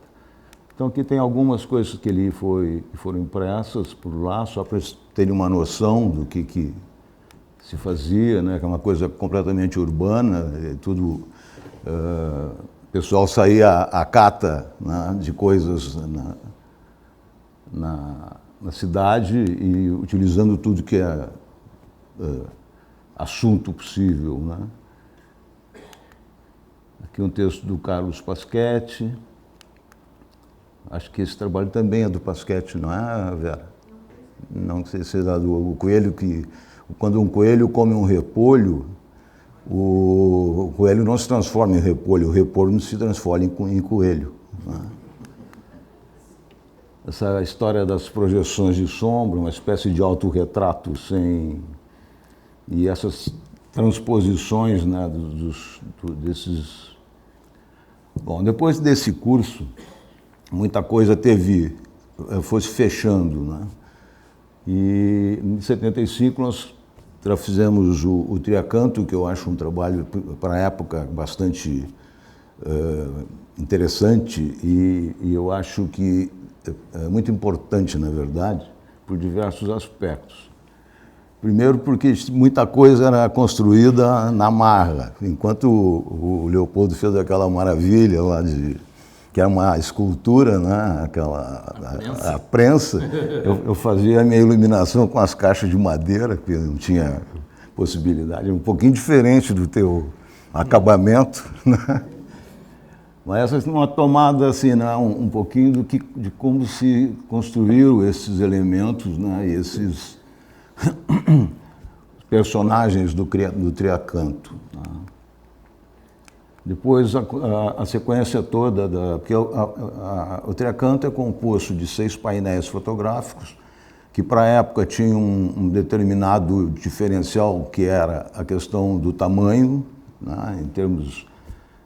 Então aqui tem algumas coisas que foram impressas por lá, só para terem uma noção do que se fazia, né, que é uma coisa completamente urbana, tudo... O pessoal saía à cata, né, de coisas na cidade e utilizando tudo que é assunto possível, né. Aqui um texto do Carlos Pasquetti. Acho que esse trabalho também é do Pasquetti, não é, Vera? Não sei se é do coelho que... Quando um coelho come um repolho, o coelho não se transforma em repolho, o repolho se transforma em coelho, né? Essa história das projeções de sombra, uma espécie de autorretrato e essas transposições, né, desses... Bom, depois desse curso, muita coisa foi se fechando, né? E em 75 nós fizemos o Triacanto, que eu acho um trabalho, para a época, bastante interessante e eu acho que é muito importante, na verdade, por diversos aspectos. Primeiro porque muita coisa era construída na marra, enquanto o Leopoldo fez aquela maravilha lá que é uma escultura, né? A prensa. Eu fazia a minha iluminação com as caixas de madeira, que não tinha possibilidade, um pouquinho diferente do teu acabamento, né? Mas essa é uma tomada assim, né? Um pouquinho de como se construíram esses elementos, né? E esses personagens do Triacanto, né? Depois a sequência toda, porque o Triacanto é composto de 6 painéis fotográficos, que para a época tinham um determinado diferencial, que era a questão do tamanho, né, em termos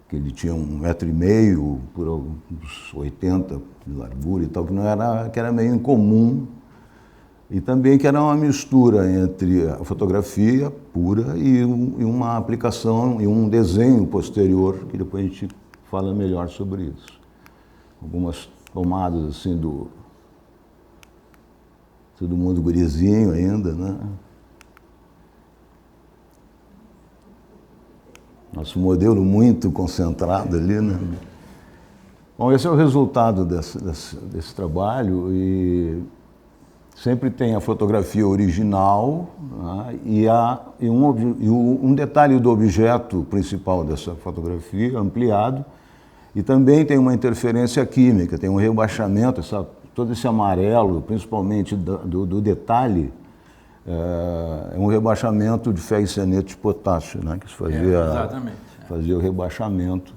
que ele tinha 1,5 m por uns 80 de largura e tal, que era meio incomum, e também que era uma mistura entre a fotografia pura e uma aplicação e um desenho posterior, que depois a gente fala melhor sobre isso. Algumas tomadas assim todo mundo gurizinho ainda, né? Nosso modelo muito concentrado ali, né? Bom, esse é o resultado desse trabalho e sempre tem a fotografia original, né, e um detalhe do objeto principal dessa fotografia ampliado, e também tem uma interferência química, tem um rebaixamento, todo esse amarelo, principalmente do detalhe, é um rebaixamento de ferriceniato de potássio, né, que se fazia o rebaixamento.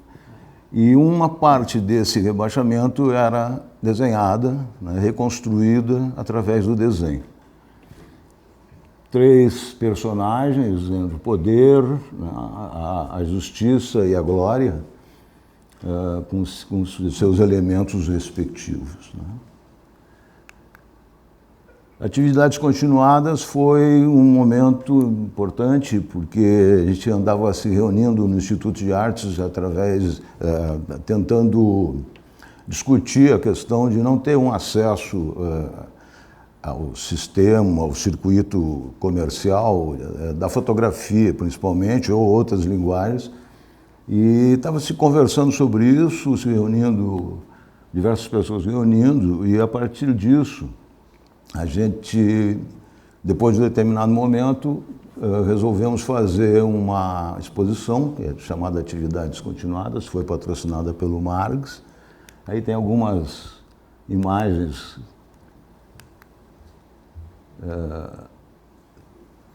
E uma parte desse rebaixamento era desenhada, né, reconstruída através do desenho. 3 personagens, o poder, a justiça e a glória, com seus elementos respectivos, né? Atividades continuadas foi um momento importante, porque a gente andava se reunindo no Instituto de Artes tentando discutir a questão de não ter um acesso ao sistema, ao circuito comercial, da fotografia principalmente, ou outras linguagens, e estava se conversando sobre isso, se reunindo, diversas pessoas reunindo, e a partir disso, a gente, depois de um determinado momento, resolvemos fazer uma exposição, que é chamada Atividades Continuadas, foi patrocinada pelo Margs. Aí tem algumas imagens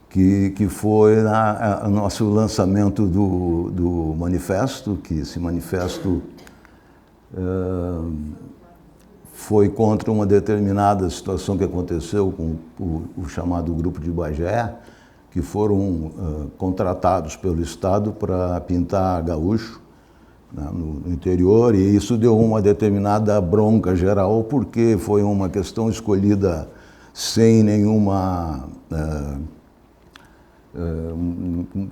que foi o nosso lançamento do manifesto, que esse manifesto foi contra uma determinada situação que aconteceu com o chamado Grupo de Bagé, que foram contratados pelo Estado para pintar gaúcho, né, no interior, e isso deu uma determinada bronca geral, porque foi uma questão escolhida sem nenhuma,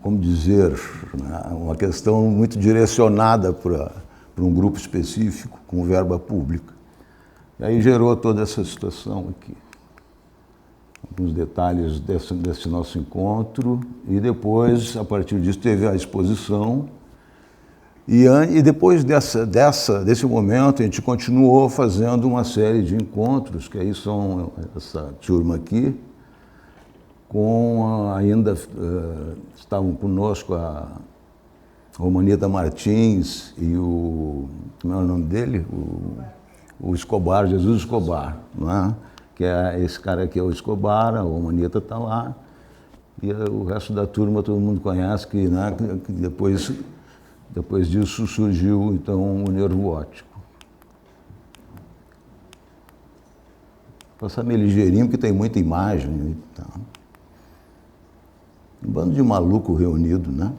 como dizer, né, uma questão muito direcionada para um grupo específico, com verba pública. E aí gerou toda essa situação aqui. Alguns detalhes desse nosso encontro. E depois, a partir disso, teve a exposição. E depois desse momento, a gente continuou fazendo uma série de encontros, que aí são essa turma aqui, ainda estavam conosco a Romanita Martins e como é o nome dele? O Escobar, Jesus Escobar, né? Que é esse cara aqui, é o Escobar, a Romanita está lá, e o resto da turma todo mundo conhece, né, que depois disso surgiu então o Nervo Óptico. Vou passar meio ligeirinho, porque tem muita imagem. Tá? Um bando de maluco reunido, né?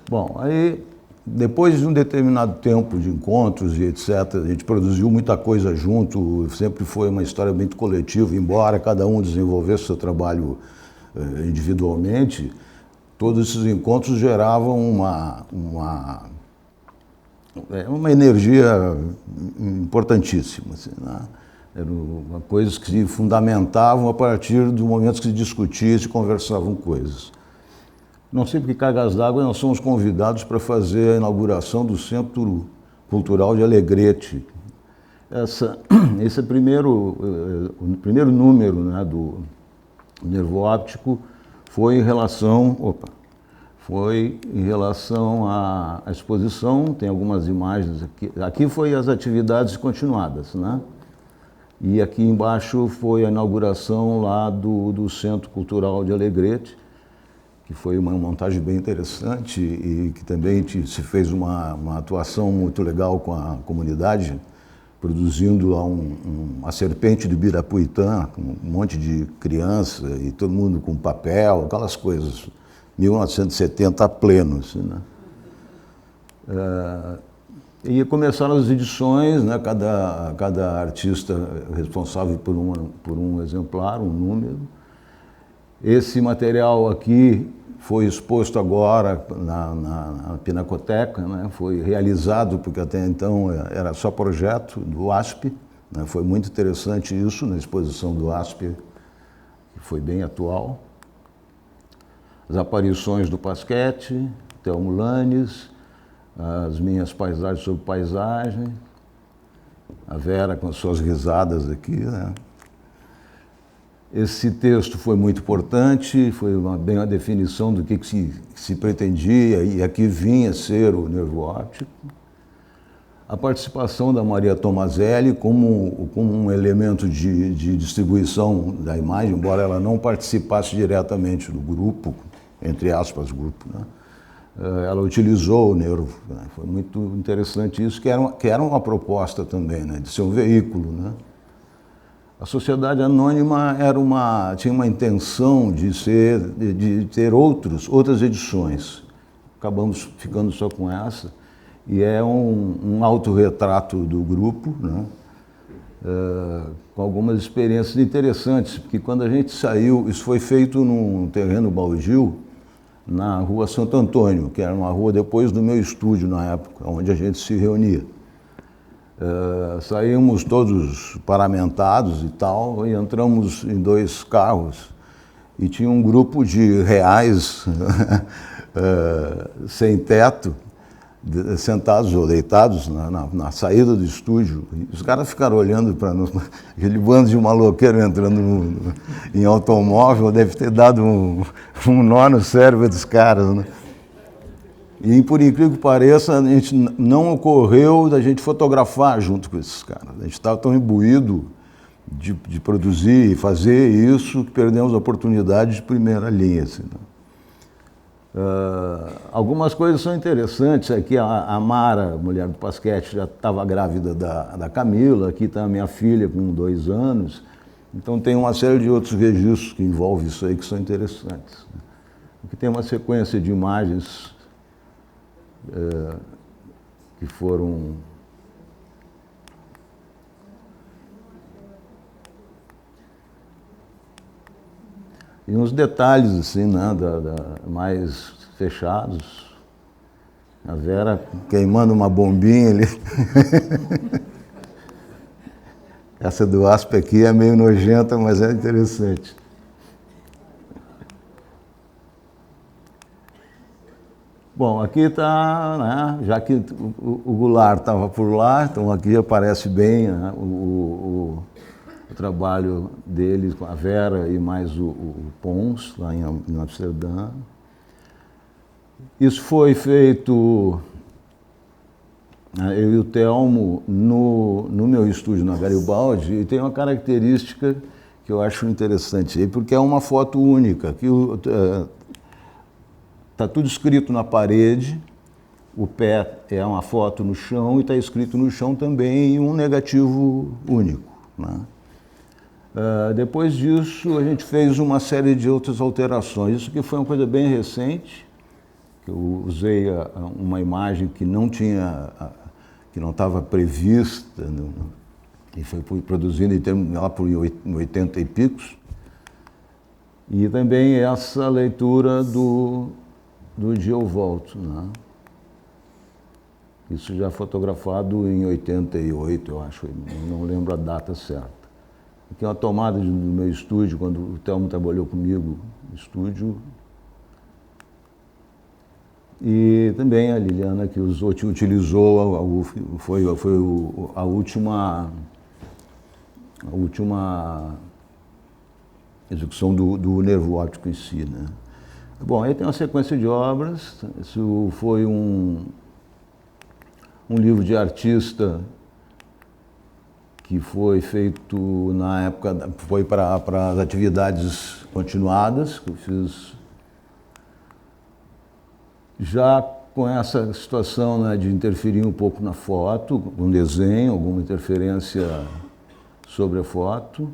Bom, aí, depois de um determinado tempo de encontros e etc., a gente produziu muita coisa junto, sempre foi uma história muito coletiva, embora cada um desenvolvesse seu trabalho individualmente, todos esses encontros geravam uma energia importantíssima, assim, né? Eram coisas que se fundamentavam a partir do momento que se discutia e se conversavam coisas. Não sei porque Cargas d'Água nós somos convidados para fazer a inauguração do Centro Cultural de Alegrete. Esse é o primeiro número, né, do Nervo Óptico foi em relação à exposição, tem algumas imagens aqui. Aqui foi as atividades continuadas, né? E aqui embaixo foi a inauguração lá do Centro Cultural de Alegrete, que foi uma montagem bem interessante e que também se fez uma atuação muito legal com a comunidade, produzindo lá uma serpente do Birapuitã, com um monte de criança e todo mundo com papel, aquelas coisas, 1970 a pleno, assim, né? E começaram as edições, né? Cada artista responsável por um exemplar, um número. Esse material aqui foi exposto agora na Pinacoteca, né? Foi realizado, porque até então era só projeto do ASP, né? Foi muito interessante isso na exposição do ASP, que foi bem atual. As aparições do Pasquete, Thelmo Lanes, as minhas paisagens sobre paisagem, a Vera com as suas risadas aqui, né? Esse texto foi muito importante, foi bem a definição do que se pretendia e aqui vinha ser o Nervo Óptico. A participação da Maria Tomazelli como um elemento de distribuição da imagem, embora ela não participasse diretamente do grupo, entre aspas, grupo, né? Ela utilizou o nervo, né? Foi muito interessante isso, que era uma proposta também, né? De ser um veículo, né? A Sociedade Anônima tinha uma intenção de ter outras edições. Acabamos ficando só com essa. E é um autorretrato do grupo, né? com algumas experiências interessantes, porque quando a gente saiu, isso foi feito num terreno baldio, na rua Santo Antônio, que era uma rua depois do meu estúdio na época, onde a gente se reunia. Saímos todos paramentados e tal, e entramos em 2 carros, e tinha um grupo de reais sem teto, sentados ou deitados na saída do estúdio. E os caras ficaram olhando para nós, aquele bando de maloqueiro entrando em automóvel, deve ter dado um nó no cérebro dos caras, né? E, por incrível que pareça, a gente não ocorreu da gente fotografar junto com esses caras. A gente estava tão imbuído de produzir e fazer isso que perdemos a oportunidade de primeira linha. Assim, né? Algumas coisas são interessantes. Aqui a Mara, mulher do Pasquete, já estava grávida da Camila. Aqui está a minha filha com 2 anos. Então tem uma série de outros registros que envolvem isso aí que são interessantes. Aqui tem uma sequência de imagens que foram e uns detalhes assim, né, mais fechados. A Vera queimando uma bombinha ali. Essa do Aspe aqui é meio nojenta, mas é interessante. Bom, aqui está, né, já que o Goulart estava por lá, então aqui aparece bem, né, o trabalho deles com a Vera e mais o Pons, lá em Amsterdã. Isso foi feito, eu e o Telmo, no meu estúdio na Garibaldi, e tem uma característica que eu acho interessante aí, porque é uma foto única, que está tudo escrito na parede, o pé é uma foto no chão e está escrito no chão também um negativo único, né? Depois disso, a gente fez uma série de outras alterações. Isso aqui foi uma coisa bem recente, que eu usei uma imagem que não estava prevista, e foi produzida lá por 80 e picos. E também essa leitura do Dia Eu Volto, né? Isso já fotografado em 88, eu acho, não lembro a data certa. Aqui é uma tomada do meu estúdio, quando o Telmo trabalhou comigo no estúdio. E também a Liliana, que utilizou, foi a última execução do nervo óptico em si, né? Bom, aí tem uma sequência de obras. Isso foi um livro de artista que foi feito na época, foi para as atividades continuadas, que eu fiz já com essa situação, né, de interferir um pouco na foto, com desenho, alguma interferência sobre a foto.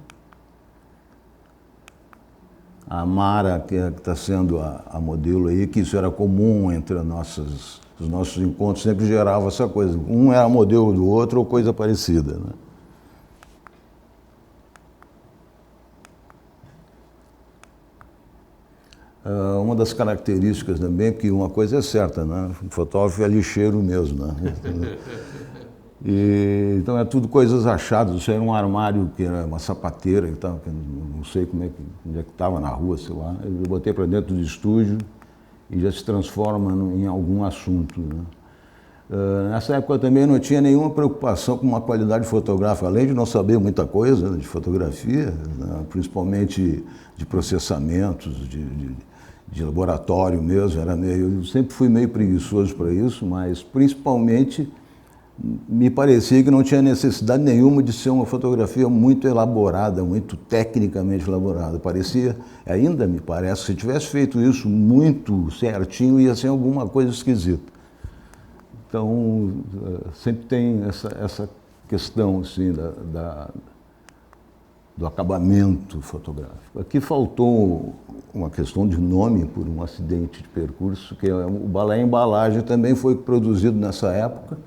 A Mara, que está sendo a modelo aí, que isso era comum entre os nossos encontros, sempre gerava essa coisa. Um era modelo do outro ou coisa parecida, né? Uma das características também, porque uma coisa é certa, né? O fotógrafo é lixeiro mesmo, né? Então é tudo coisas achadas. Isso era um armário que era uma sapateira e tal, que não sei onde é que estava na rua, sei lá. Eu botei para dentro do estúdio e já se transforma em algum assunto, né? Nessa época eu também não tinha nenhuma preocupação com uma qualidade fotográfica, além de não saber muita coisa, né, de fotografia, né, principalmente de processamentos, de laboratório mesmo. Eu sempre fui meio preguiçoso para isso, mas principalmente me parecia que não tinha necessidade nenhuma de ser uma fotografia muito elaborada, muito tecnicamente elaborada. Ainda me parece, se tivesse feito isso muito certinho, ia ser alguma coisa esquisita. Então, sempre tem essa questão assim, do acabamento fotográfico. Aqui faltou uma questão de nome por um acidente de percurso, que o Balé Embalagem também foi produzido nessa época,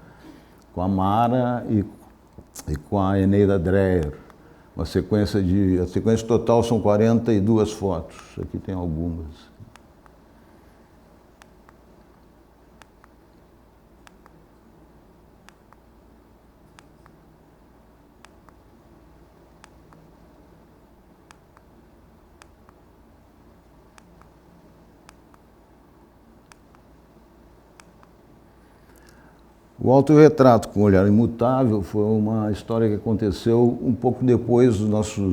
com a Mara e e com a Eneida Dreyer. A sequência total são 42 fotos, aqui tem algumas. O autorretrato com olhar imutável foi uma história que aconteceu um pouco depois do nosso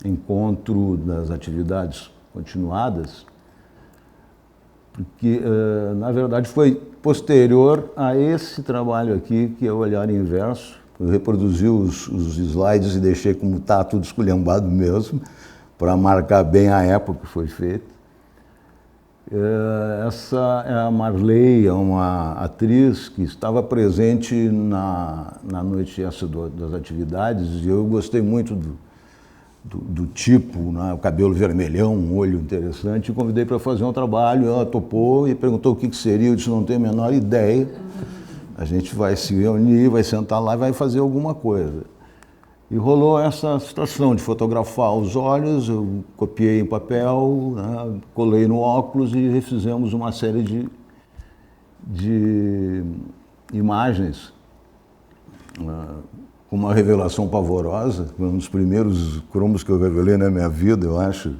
encontro das atividades continuadas, porque, na verdade, foi posterior a esse trabalho aqui, que é o olhar inverso. Eu reproduzi os slides e deixei como está tudo esculhambado mesmo, para marcar bem a época que foi feito. Essa é a Marley, é uma atriz que estava presente na noite essa das atividades, e eu gostei muito do tipo, né, o cabelo vermelhão, um olho interessante, e convidei para fazer um trabalho. Ela topou e perguntou o que seria. Eu disse: não tenho a menor ideia, a gente vai se reunir, vai sentar lá e vai fazer alguma coisa. E rolou essa situação de fotografar os olhos. Eu copiei em papel, né, colei no óculos e refizemos uma série de imagens, com uma revelação pavorosa, um dos primeiros cromos que eu revelei na minha vida, eu acho.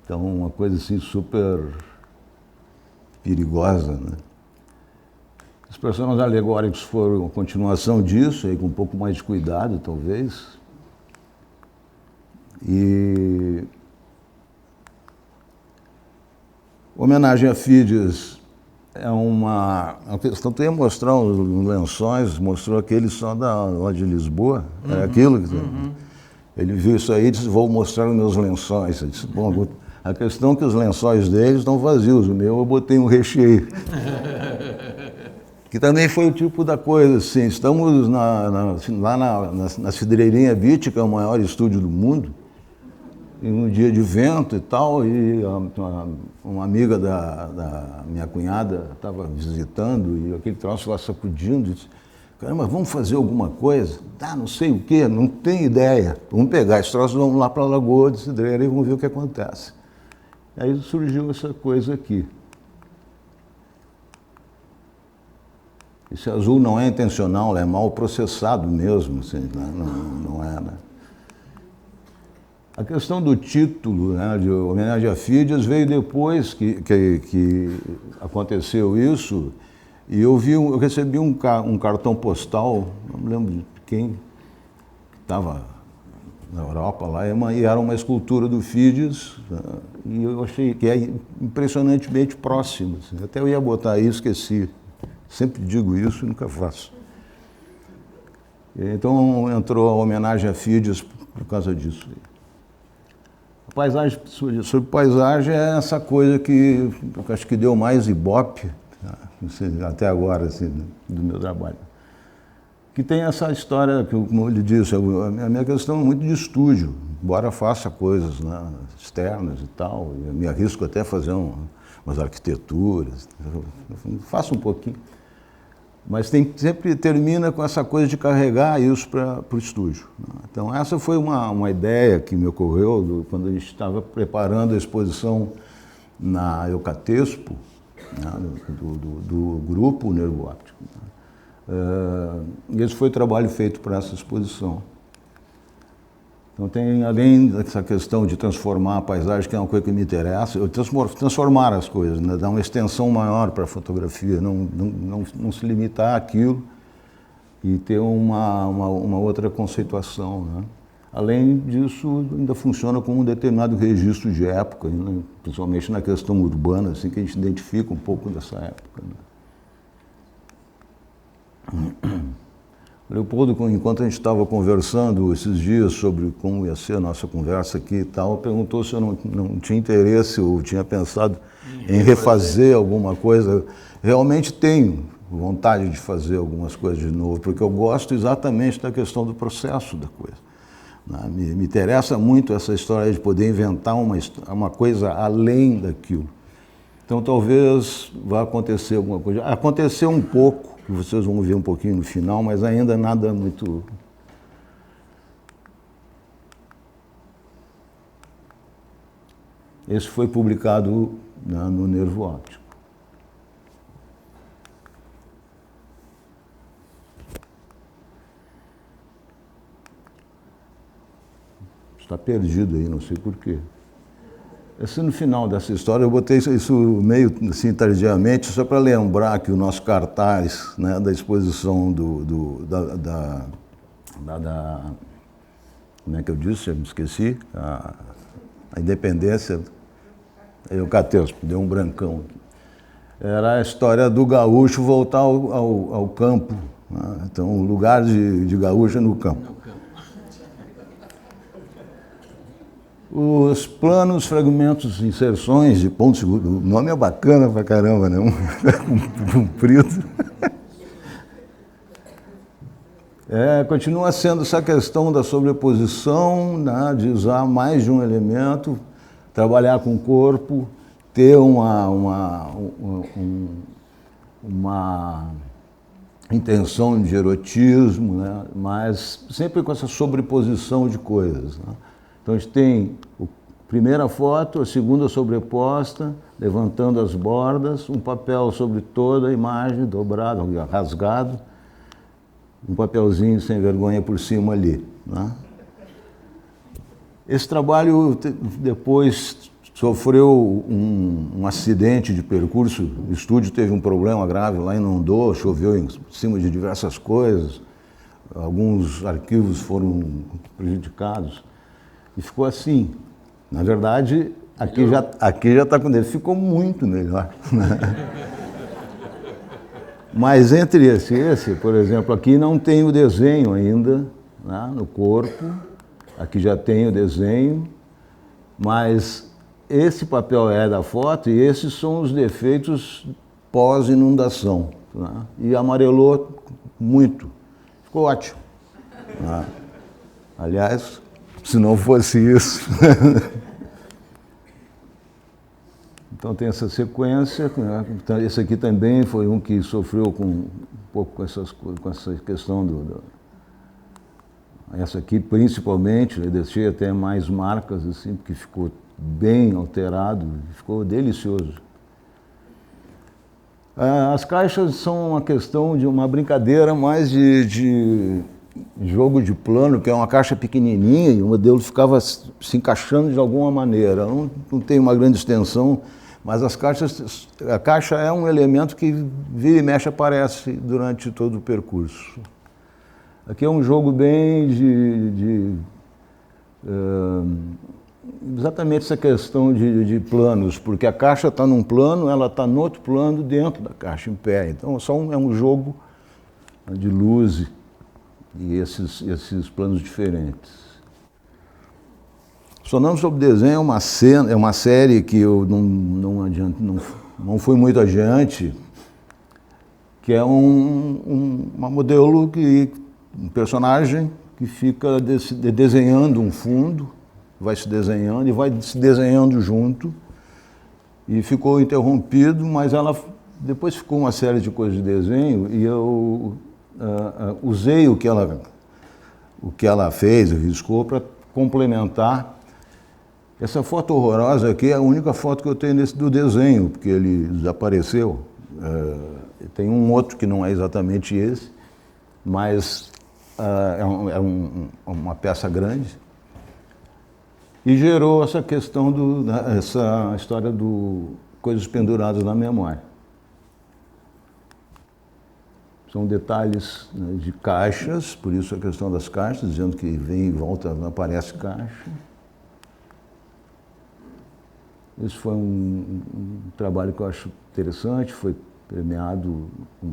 Então, uma coisa assim super perigosa, né? Os personagens alegóricos foram a continuação disso, aí com um pouco mais de cuidado, talvez. E homenagem a Fídias é uma questão. Tu ia mostrar os lençóis, mostrou aquele só lá de Lisboa, é aquilo que ele viu isso aí e disse: vou mostrar os meus lençóis. Eu disse: bom, a questão é que os lençóis deles estão vazios, o meu eu botei um recheio. Que também foi o tipo da coisa, assim, estamos lá na Cidreirinha Beach, que é o maior estúdio do mundo, e um dia de vento e tal, e uma amiga da minha cunhada estava visitando, e aquele troço lá sacudindo, e disse: caramba, vamos fazer alguma coisa? Tá, não sei o quê, não tenho ideia. Vamos pegar esse troço, vamos lá para a Lagoa de Cidreira e vamos ver o que acontece. E aí surgiu essa coisa aqui. Esse azul não é intencional, é mal processado mesmo, assim, né? Não é, né? A questão do título, né, de homenagem a Fídias, veio depois que aconteceu isso, e eu recebi um cartão postal, não me lembro de quem, que estava na Europa lá, e era uma escultura do Fídias, né, e eu achei que é impressionantemente próximo, assim. Até eu ia botar aí, esqueci. Sempre digo isso e nunca faço. Então entrou a homenagem a Fídias por causa disso. A paisagem, sobre paisagem, é essa coisa que eu acho que deu mais ibope, até agora, assim, do meu trabalho. Que tem essa história, que, como ele disse, a minha questão é muito de estúdio, embora faça coisas, né, externas e tal, eu me arrisco até a fazer umas arquiteturas, faço um pouquinho. Mas sempre termina com essa coisa de carregar isso para o estúdio. Então essa foi uma ideia que me ocorreu quando a gente estava preparando a exposição na Eucatexpo, né, do grupo Nervo Óptico. E esse foi o trabalho feito para essa exposição. Então tem, além dessa questão de transformar a paisagem, que é uma coisa que me interessa, transformar as coisas, né? Dar uma extensão maior para a fotografia, não se limitar àquilo e ter uma outra conceituação, né? Além disso, ainda funciona como um determinado registro de época, né? Principalmente na questão urbana, assim, que a gente identifica um pouco dessa época, né? Leopoldo, enquanto a gente estava conversando esses dias sobre como ia ser a nossa conversa aqui e tal, perguntou se eu não tinha interesse ou tinha pensado em refazer alguma coisa. Realmente tenho vontade de fazer algumas coisas de novo, porque eu gosto exatamente da questão do processo da coisa. Me interessa muito essa história de poder inventar uma coisa além daquilo. Então talvez vá acontecer alguma coisa. Aconteceu um pouco, que vocês vão ver um pouquinho no final, mas ainda nada muito... Esse foi publicado, né, no Nervo Óptico. Está perdido aí, não sei porquê. Esse, no final dessa história, eu botei isso meio assim tardiamente, só para lembrar que o nosso cartaz, né, da exposição como é que eu disse? Eu me esqueci. A independência, eu catei, deu um brancão aqui. Era a história do gaúcho voltar ao campo, né? Então, o lugar de gaúcho é no campo. Os planos, fragmentos, inserções de pontos... O nome é bacana pra caramba, né? Comprido. Continua sendo essa questão da sobreposição, né? De usar mais de um elemento, trabalhar com o corpo, ter uma intenção de erotismo, né? Mas sempre com essa sobreposição de coisas, né? Então a gente tem a primeira foto, a segunda sobreposta, levantando as bordas, um papel sobre toda a imagem, dobrado, rasgado, um papelzinho sem vergonha por cima ali, né? Esse trabalho depois sofreu um acidente de percurso, o estúdio teve um problema grave lá, inundou, choveu em cima de diversas coisas, alguns arquivos foram prejudicados. E ficou assim. Na verdade, aqui já está com ele. Ficou muito melhor. Mas entre esse, por exemplo, aqui não tem o desenho ainda, né, no corpo. Aqui já tem o desenho. Mas esse papel é da foto e esses são os defeitos pós-inundação, né? E amarelou muito. Ficou ótimo, né? Aliás... Se não fosse isso. Então tem essa sequência, né? Então, esse aqui também foi um que sofreu um pouco com essa questão essa aqui principalmente, eu deixei até mais marcas assim, porque ficou bem alterado, ficou delicioso. As caixas são uma questão de uma brincadeira mais de jogo de plano, que é uma caixa pequenininha e o modelo ficava se encaixando de alguma maneira. Não tem uma grande extensão, mas a caixa é um elemento que vira e mexe aparece durante todo o percurso. Aqui é um jogo bem exatamente essa questão de planos, porque a caixa está num plano, ela está no outro plano dentro da caixa, em pé. Então é um jogo de luz e esses planos diferentes. Sonamos sobre Desenho é uma série que eu não fui muito adiante, que é uma modelo um personagem que fica desenhando um fundo, vai se desenhando e vai se desenhando junto, e ficou interrompido, mas ela depois ficou uma série de coisas de desenho e eu usei o que ela fez, riscou, para complementar. Essa foto horrorosa aqui é a única foto que eu tenho do desenho, porque ele desapareceu. Tem um outro que não é exatamente esse, mas uma peça grande. E gerou essa questão, essa história do coisas penduradas na memória. São detalhes, né, de caixas, por isso a questão das caixas, dizendo que vem e volta, não aparece caixa. Esse foi um trabalho que eu acho interessante, foi premiado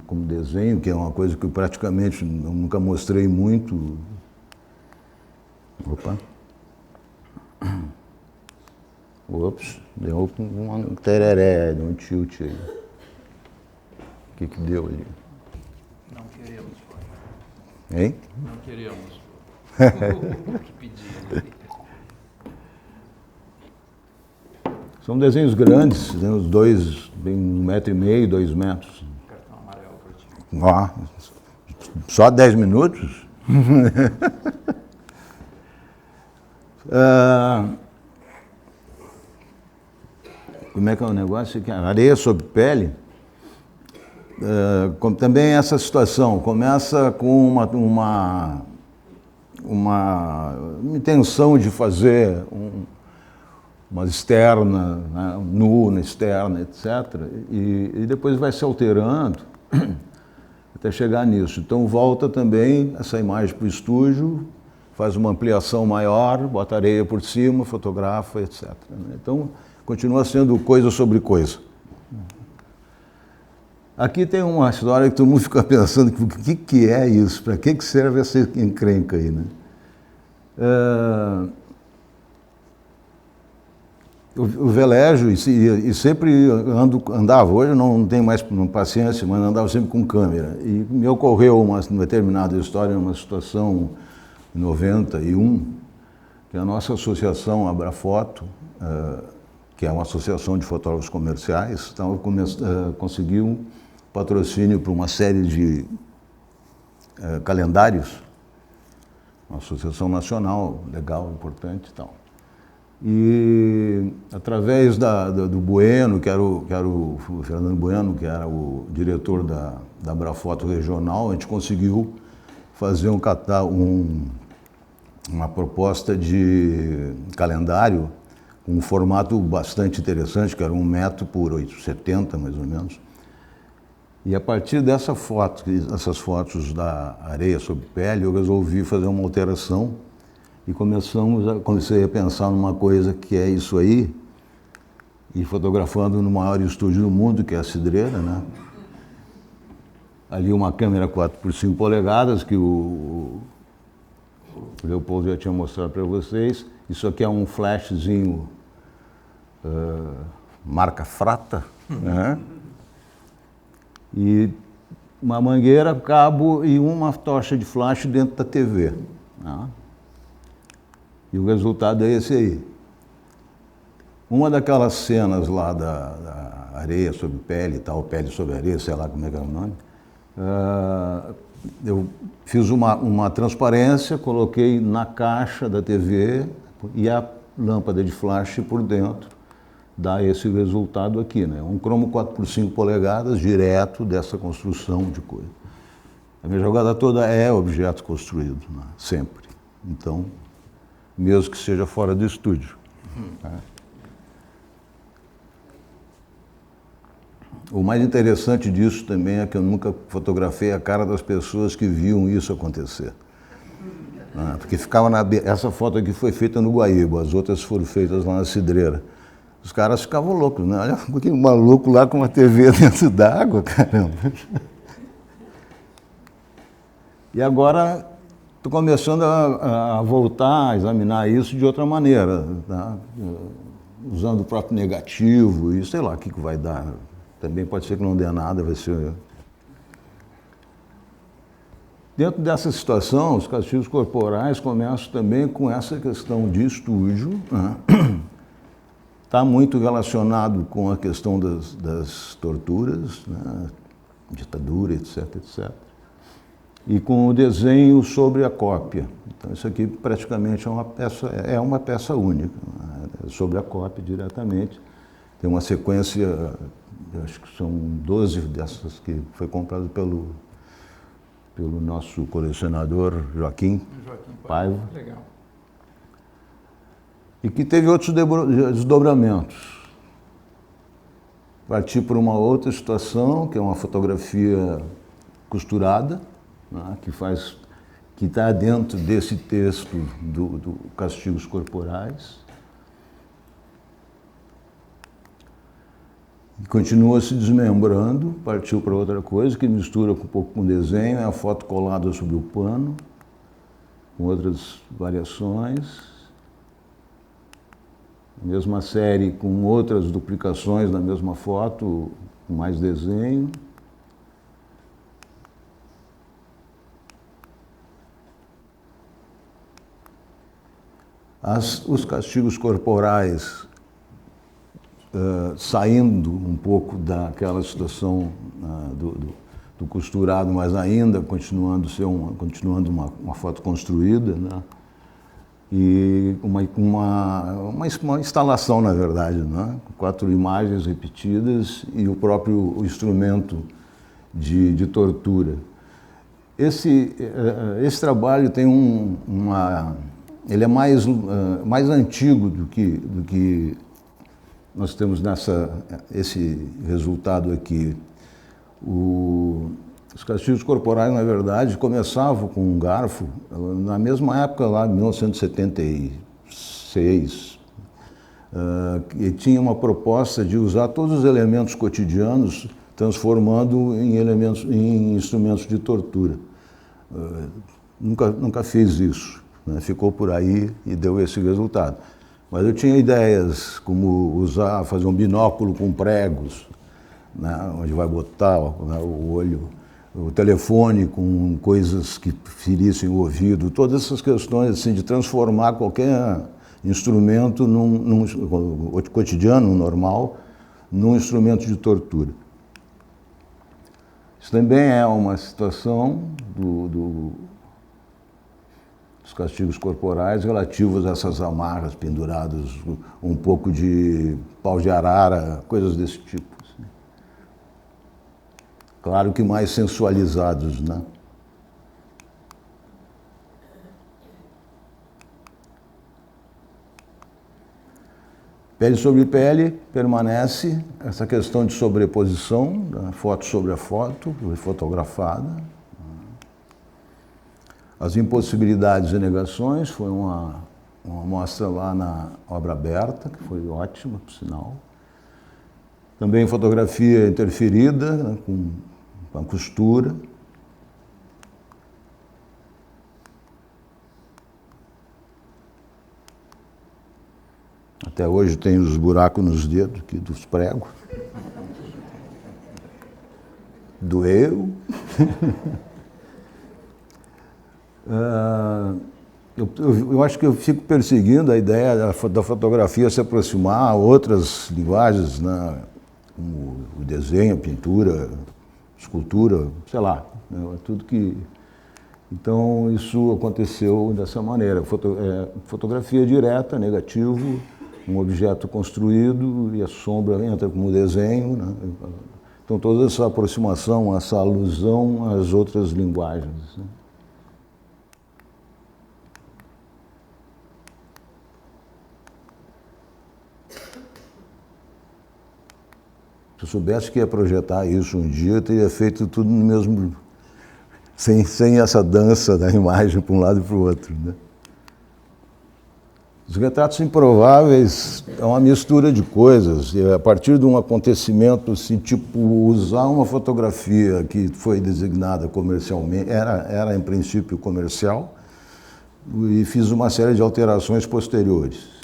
como desenho, que é uma coisa que eu praticamente nunca mostrei muito. Opa! Ops, deu um tereré, deu um tilt aí. O que deu ali? Não queremos. Hein? Não queremos. O que pedir? São desenhos grandes, uns 1,5 metros, 2 metros. Cartão amarelo para ti. Ó, só 10 minutos? Como é que é o negócio aqui? Areia sobre pele. Também essa situação começa com uma intenção de fazer uma externa, né, nu na externa, etc. E depois vai se alterando até chegar nisso. Então volta também essa imagem para o estúdio, faz uma ampliação maior, bota areia por cima, fotografa, etc. Então continua sendo coisa sobre coisa. Aqui tem uma história que todo mundo fica pensando, o que é isso? Para que serve essa encrenca aí, né? O Velégio, e sempre andava, hoje não tenho mais paciência, mas andava sempre com câmera. E me ocorreu uma determinada história, uma situação em 91, que a nossa associação Abrafoto, que é uma associação de fotógrafos comerciais, conseguiu patrocínio para uma série de calendários, uma associação nacional, legal, importante e tal. E através do Bueno, que era o Fernando Bueno, que era o diretor da Abrafoto Regional, a gente conseguiu fazer uma proposta de calendário com um formato bastante interessante, que era 1 metro por 8,70 mais ou menos. E a partir dessas fotos da areia sobre pele, eu resolvi fazer uma alteração e comecei a pensar numa coisa que é isso aí, e fotografando no maior estúdio do mundo, que é a Cidreira, né? Ali uma câmera 4x5 polegadas, que o Leopoldo já tinha mostrado para vocês. Isso aqui é um flashzinho marca Frata, né? E uma mangueira, cabo e uma tocha de flash dentro da TV. Né? E o resultado é esse aí. Uma daquelas cenas lá da areia sobre pele e tal, pele sobre areia, sei lá como é que é o nome, eu fiz uma transparência, coloquei na caixa da TV e a lâmpada de flash por dentro. Dá esse resultado aqui, né? Um cromo 4x5 polegadas, direto dessa construção de coisa. A minha jogada toda é objeto construído, né? Sempre. Então, mesmo que seja fora do estúdio. Tá? O mais interessante disso também é que eu nunca fotografei a cara das pessoas que viam isso acontecer. Porque ficava essa foto aqui foi feita no Guaíba, as outras foram feitas lá na Cidreira. Os caras ficavam loucos, né? Olha que maluco lá com uma TV dentro d'água, caramba. E agora estou começando a voltar a examinar isso de outra maneira, tá? Usando o próprio negativo e sei lá o que vai dar. Também pode ser que não dê nada, vai ser... Dentro dessa situação, os castigos corporais começam também com essa questão de estúdio, né? Está muito relacionado com a questão das torturas, né? Ditadura, etc, etc. E com o desenho sobre a cópia. Então isso aqui praticamente é uma peça única, né? Sobre a cópia diretamente. Tem uma sequência, acho que são 12 dessas que foi comprado pelo nosso colecionador Joaquim Paiva. Legal. E que teve outros desdobramentos. Parti por uma outra situação, que é uma fotografia costurada, né, que está dentro desse texto do Castigos Corporais. E continua se desmembrando, partiu para outra coisa, que mistura um pouco com desenho, é a foto colada sobre o pano, com outras variações. Mesma série com outras duplicações da mesma foto, com mais desenho. Os castigos corporais, saindo um pouco daquela situação do costurado, mas ainda continuando uma foto construída, né? E uma instalação, na verdade, né? 4 imagens repetidas e o próprio instrumento de tortura. Esse trabalho tem ele é mais antigo do que nós temos esse resultado aqui. Os castigos corporais, na verdade, começavam com um garfo, na mesma época, lá em 1976, e tinha uma proposta de usar todos os elementos cotidianos, transformando em instrumentos de tortura. Nunca fiz isso, né? Ficou por aí e deu esse resultado. Mas eu tinha ideias como fazer um binóculo com pregos, né, onde vai botar, né, o olho, o telefone com coisas que ferissem o ouvido, todas essas questões assim, de transformar qualquer instrumento cotidiano, normal, num instrumento de tortura. Isso também é uma situação dos castigos corporais relativos a essas amarras penduradas, um pouco de pau de arara, coisas desse tipo. Assim. Claro que mais sensualizados, né? Pele sobre pele permanece essa questão de sobreposição, da foto sobre a foto, fotografada. As impossibilidades e negações, foi uma mostra lá na obra aberta, que foi ótima, por sinal. Também fotografia interferida, né, com a costura. Até hoje tem os buracos nos dedos aqui dos pregos. Doeu. Eu acho que eu fico perseguindo a ideia da fotografia se aproximar a outras linguagens, né, como o desenho, a pintura, escultura, sei lá, né, tudo que... Então, isso aconteceu dessa maneira. Fotografia direta, negativo, um objeto construído e a sombra entra como desenho, né? Então, toda essa aproximação, essa alusão às outras linguagens, né? Se eu soubesse que ia projetar isso um dia, eu teria feito tudo no mesmo... Sem essa dança da imagem para um lado e para o outro, né? Os retratos improváveis é uma mistura de coisas. E a partir de um acontecimento, assim, tipo, usar uma fotografia que foi designada comercialmente, era em princípio comercial, e fiz uma série de alterações posteriores.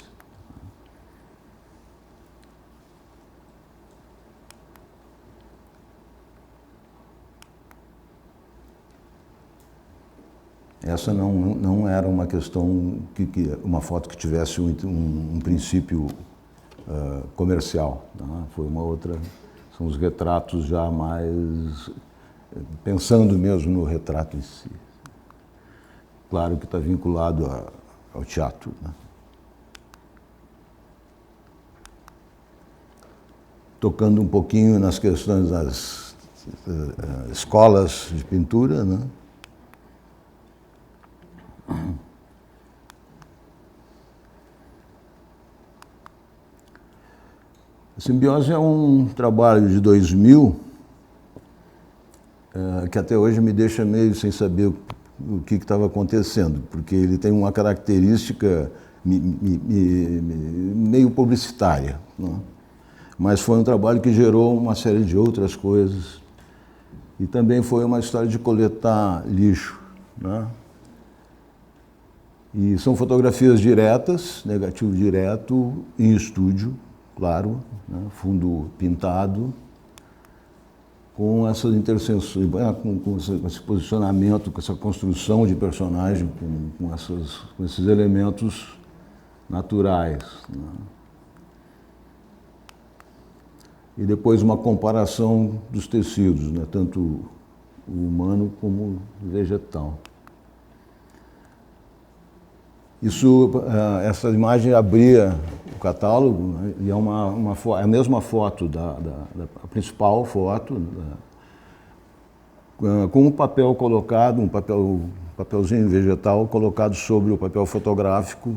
Essa não era uma questão, uma foto que tivesse um princípio comercial, né? Foi uma outra, são os retratos já mais, pensando mesmo no retrato em si. Claro que está vinculado ao teatro, né? Tocando um pouquinho nas questões das escolas de pintura, né? A Simbiose é um trabalho de 2000 que até hoje me deixa meio sem saber o que estava acontecendo, porque ele tem uma característica meio publicitária, né? Mas foi um trabalho que gerou uma série de outras coisas e também foi uma história de coletar lixo, né? E são fotografias diretas, negativo direto, em estúdio, claro, né, fundo pintado, com essas interseções, com esse posicionamento, com essa construção de personagem, com esses elementos naturais, né. E depois uma comparação dos tecidos, né, tanto o humano como vegetal. Essa imagem abria o catálogo, né, e é a mesma foto, a principal foto, com o papel colocado, papelzinho vegetal colocado sobre o papel fotográfico,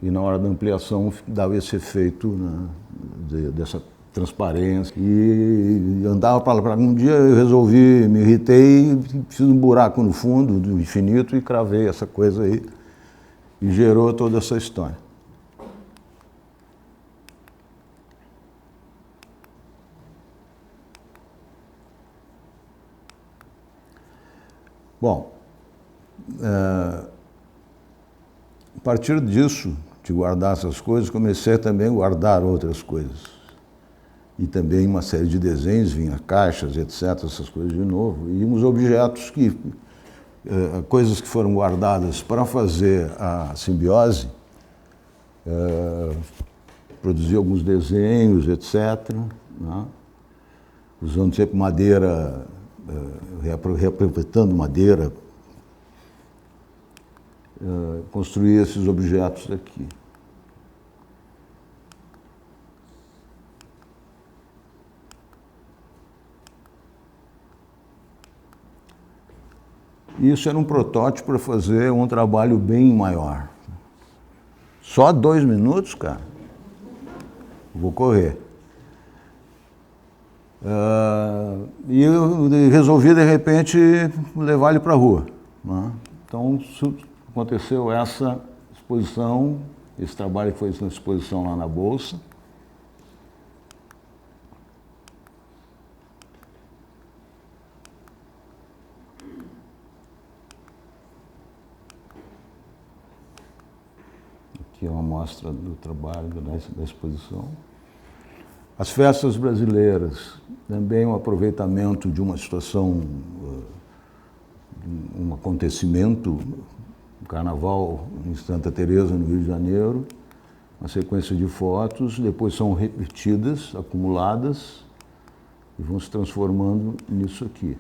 e na hora da ampliação dava esse efeito, né, dessa transparência. E andava para lá. Um dia eu resolvi, me irritei, fiz um buraco no fundo do infinito e cravei essa coisa aí. E gerou toda essa história. Bom, a partir disso, de guardar essas coisas, comecei também a guardar outras coisas. E também uma série de desenhos, vinha caixas, etc., essas coisas de novo. E uns objetos coisas que foram guardadas para fazer a simbiose, produzir alguns desenhos, etc., né? Usando sempre madeira, reaproveitando madeira, construir esses objetos aqui. Isso era um protótipo para fazer um trabalho bem maior. Só 2 minutos, cara? Vou correr. E eu resolvi, de repente, levar ele para a rua, né? Então, aconteceu essa exposição, esse trabalho que foi na exposição lá na Bolsa. Aqui é uma amostra do trabalho da exposição. As festas brasileiras, também um aproveitamento de uma situação, um acontecimento, o Carnaval em Santa Teresa, no Rio de Janeiro, uma sequência de fotos, depois são repetidas, acumuladas, e vão se transformando nisso aqui.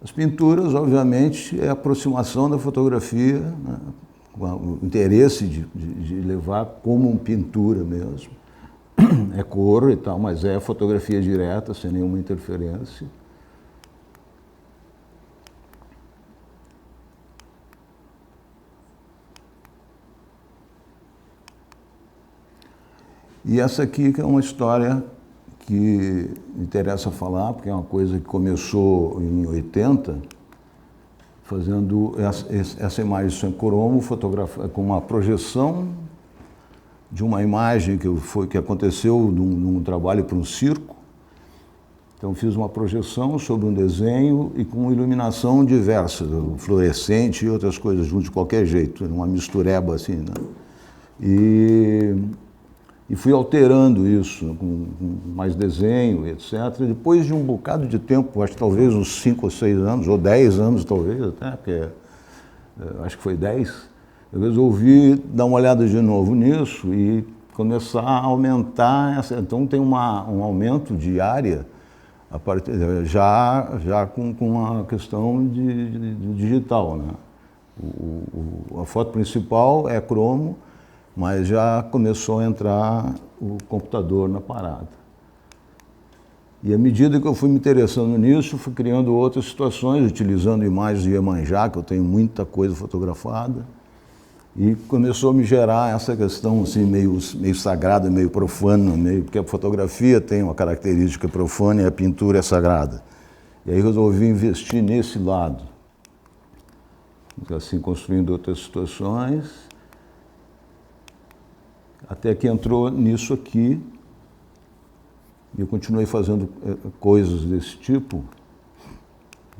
As pinturas, obviamente, é a aproximação da fotografia, né, o interesse de levar como uma pintura mesmo. É cor e tal, mas é fotografia direta, sem nenhuma interferência. E essa aqui que é uma história que me interessa falar, porque é uma coisa que começou em 80, fazendo essa imagem sem cromo, com uma projeção de uma imagem que aconteceu num trabalho para um circo. Então fiz uma projeção sobre um desenho e com iluminação diversa, fluorescente e outras coisas junto de qualquer jeito, uma mistureba assim, né? E fui alterando isso, com mais desenho, etc. Depois de um bocado de tempo, acho que talvez uns 5 ou 6 anos, ou 10 anos talvez até, porque acho que foi 10, eu resolvi dar uma olhada de novo nisso e começar a aumentar então tem um aumento de área já com a questão de digital, né? A foto principal é cromo, mas já começou a entrar o computador na parada. E à medida que eu fui me interessando nisso, fui criando outras situações, utilizando imagens de Iemanjá, que eu tenho muita coisa fotografada, e começou a me gerar essa questão assim, meio sagrada, meio profana, porque a fotografia tem uma característica profana e a pintura é sagrada. E aí resolvi investir nesse lado, assim, construindo outras situações, até que entrou nisso aqui, e eu continuei fazendo coisas desse tipo,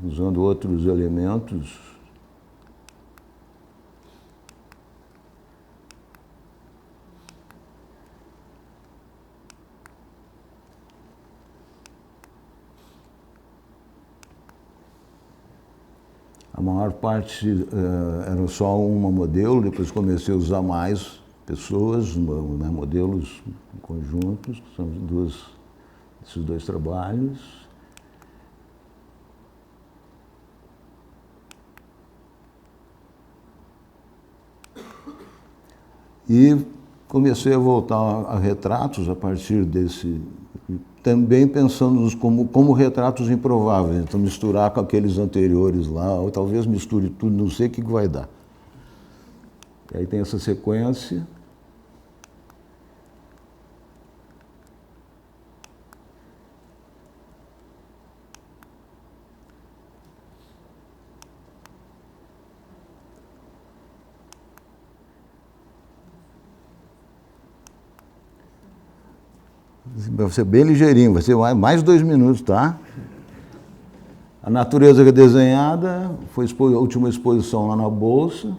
usando outros elementos. A maior parte era só uma modelo, depois comecei a usar mais pessoas, né, modelos conjuntos, que são esses dois trabalhos. E comecei a voltar a retratos a partir desse, também pensando como retratos improváveis, então misturar com aqueles anteriores lá, ou talvez misture tudo, não sei o que vai dar. E aí tem essa sequência. Vai ser bem ligeirinho, vai ser mais 2 minutos, tá? A natureza redesenhada, foi a última exposição lá na Bolsa,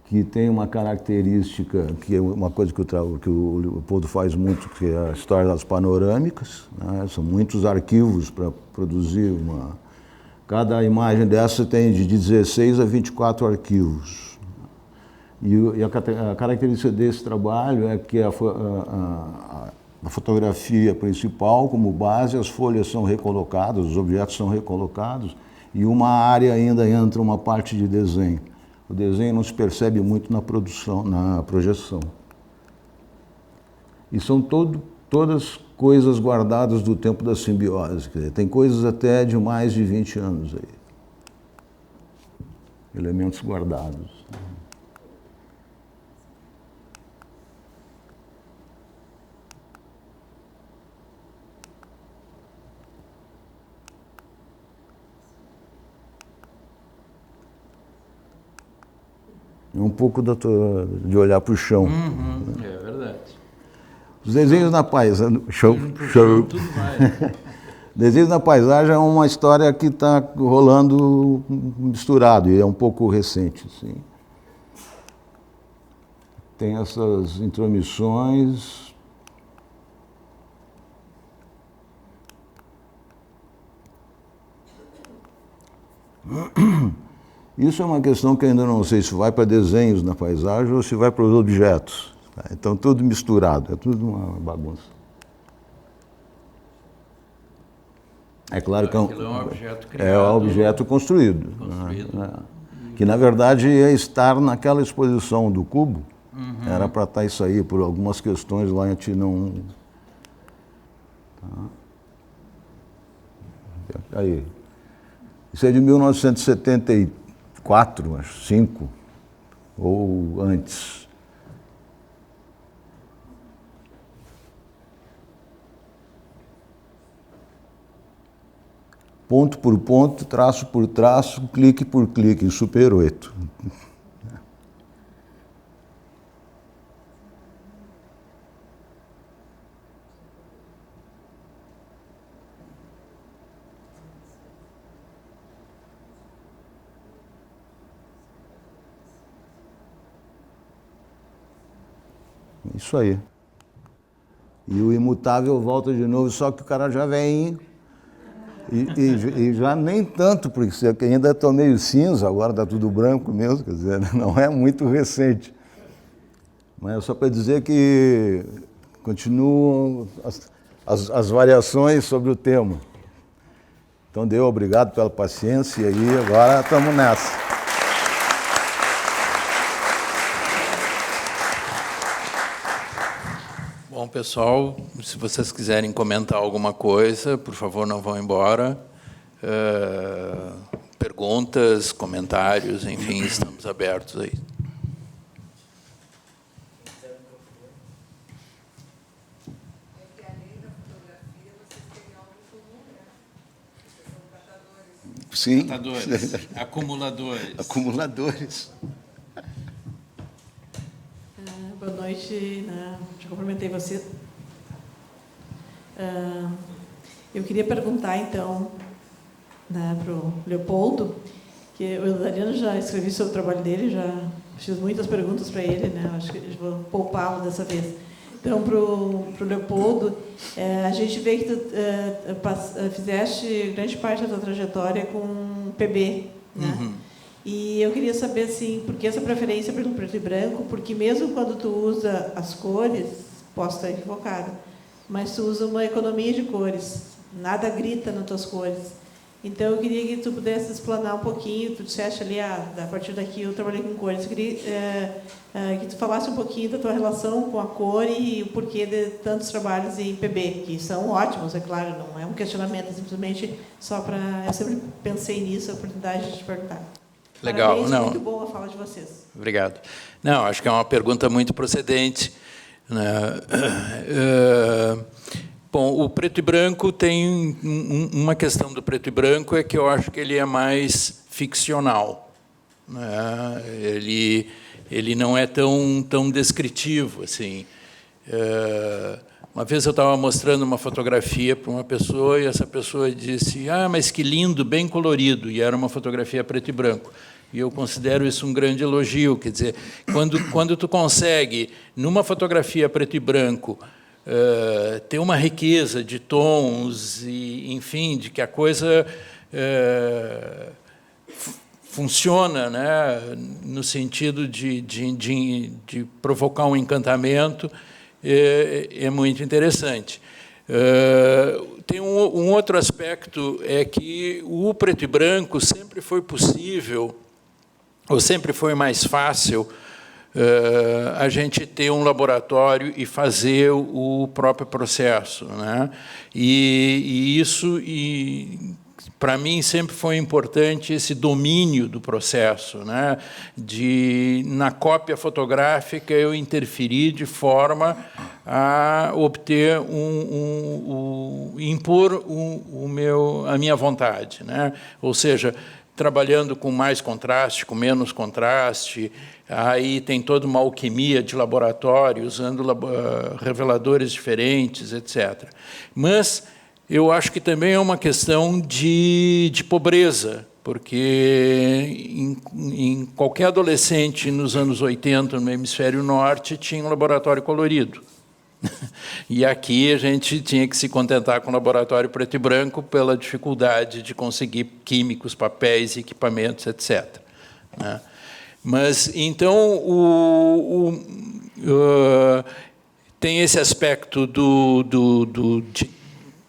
que tem uma característica, que é uma coisa que o Leopoldo faz muito, que é a história das panorâmicas, né? São muitos arquivos para produzir uma... Cada imagem dessa tem de 16 a 24 arquivos. E a característica desse trabalho é que a fotografia principal, como base, as folhas são recolocadas, os objetos são recolocados, e uma área ainda entra uma parte de desenho. O desenho não se percebe muito na produção, na projeção. E são todas coisas guardadas do tempo da simbiose. Quer dizer, tem coisas até de mais de 20 anos aí. Elementos guardados. Um pouco de olhar para o chão. É verdade. Os desenhos na paisagem... Tudo vai. Desenhos na paisagem é uma história que está rolando misturado, e é um pouco recente. Assim. Tem essas intromissões. Isso é uma questão que ainda não sei se vai para desenhos na paisagem ou se vai para os objetos. Então, tudo misturado, é tudo uma bagunça. É claro que é um objeto criado. É um objeto construído. Né? Que, na verdade, ia estar naquela exposição do cubo. Era para estar isso aí, por algumas questões lá a gente não... Tá. Aí. Isso é de 1974, acho, 5, ou antes. Ponto por ponto, traço por traço, clique por clique, Super 8. Isso aí. E o imutável volta de novo, só que o cara já vem e já nem tanto, porque ainda estou meio cinza, agora está tudo branco mesmo, quer dizer, não é muito recente. Mas é só para dizer que continuam as variações sobre o tema. Então, obrigado pela paciência e agora estamos nessa. Bom, pessoal, se vocês quiserem comentar alguma coisa, por favor, não vão embora. Perguntas, comentários, enfim, estamos abertos aí. Sim. Catadores, acumuladores. Acumuladores. Boa noite, já cumprimentei você. Eu queria perguntar, então, para o Leopoldo, que o Dariano já escrevi sobre o trabalho dele, já fiz muitas perguntas para ele, acho que vou poupá-lo dessa vez. Então, para o Leopoldo, a gente vê que tu fizeste grande parte da tua trajetória com PB, né? E eu queria saber, assim, por que essa preferência pelo preto e branco? Porque mesmo quando tu usa as cores, posso estar equivocada, mas tu usa uma economia de cores, nada grita nas tuas cores. Então, eu queria que tu pudesse explanar um pouquinho, tu disseste ali, a partir daqui eu trabalhei com cores, eu queria que tu falasse um pouquinho da tua relação com a cor e o porquê de tantos trabalhos em PB, que são ótimos, é claro, não é um questionamento, é simplesmente só para... Eu sempre pensei nisso, a oportunidade de te perguntar. Legal. Parabéns, não. muito boa a fala de vocês. Obrigado. Não, acho que é uma pergunta muito procedente, né? Bom, o preto e branco tem uma questão do preto e branco é que eu acho que ele é mais ficcional, né? Ele não é tão descritivo assim. Uma vez eu estava mostrando uma fotografia para uma pessoa e essa pessoa disse: "Ah, mas que lindo, bem colorido", e era uma fotografia preto e branco. E eu considero isso um grande elogio, quer dizer, quando tu consegue numa fotografia preto e branco ter uma riqueza de tons e, enfim, de que a coisa funciona, né, no sentido de provocar um encantamento, é muito interessante. Tem um outro aspecto, é que o preto e branco sempre foi possível, ou sempre foi mais fácil, a gente ter um laboratório e fazer o próprio processo, né? E isso, para mim, sempre foi importante esse domínio do processo, né? Na cópia fotográfica, eu interferir de forma a obter impor a minha vontade, né? Ou seja, trabalhando com mais contraste, com menos contraste, aí tem toda uma alquimia de laboratório, usando reveladores diferentes, etc. Mas eu acho que também é uma questão de pobreza, porque em qualquer adolescente nos anos 80, no hemisfério norte, tinha um laboratório colorido. E aqui a gente tinha que se contentar com o laboratório preto e branco pela dificuldade de conseguir químicos, papéis, equipamentos, etc. Mas, então, tem esse aspecto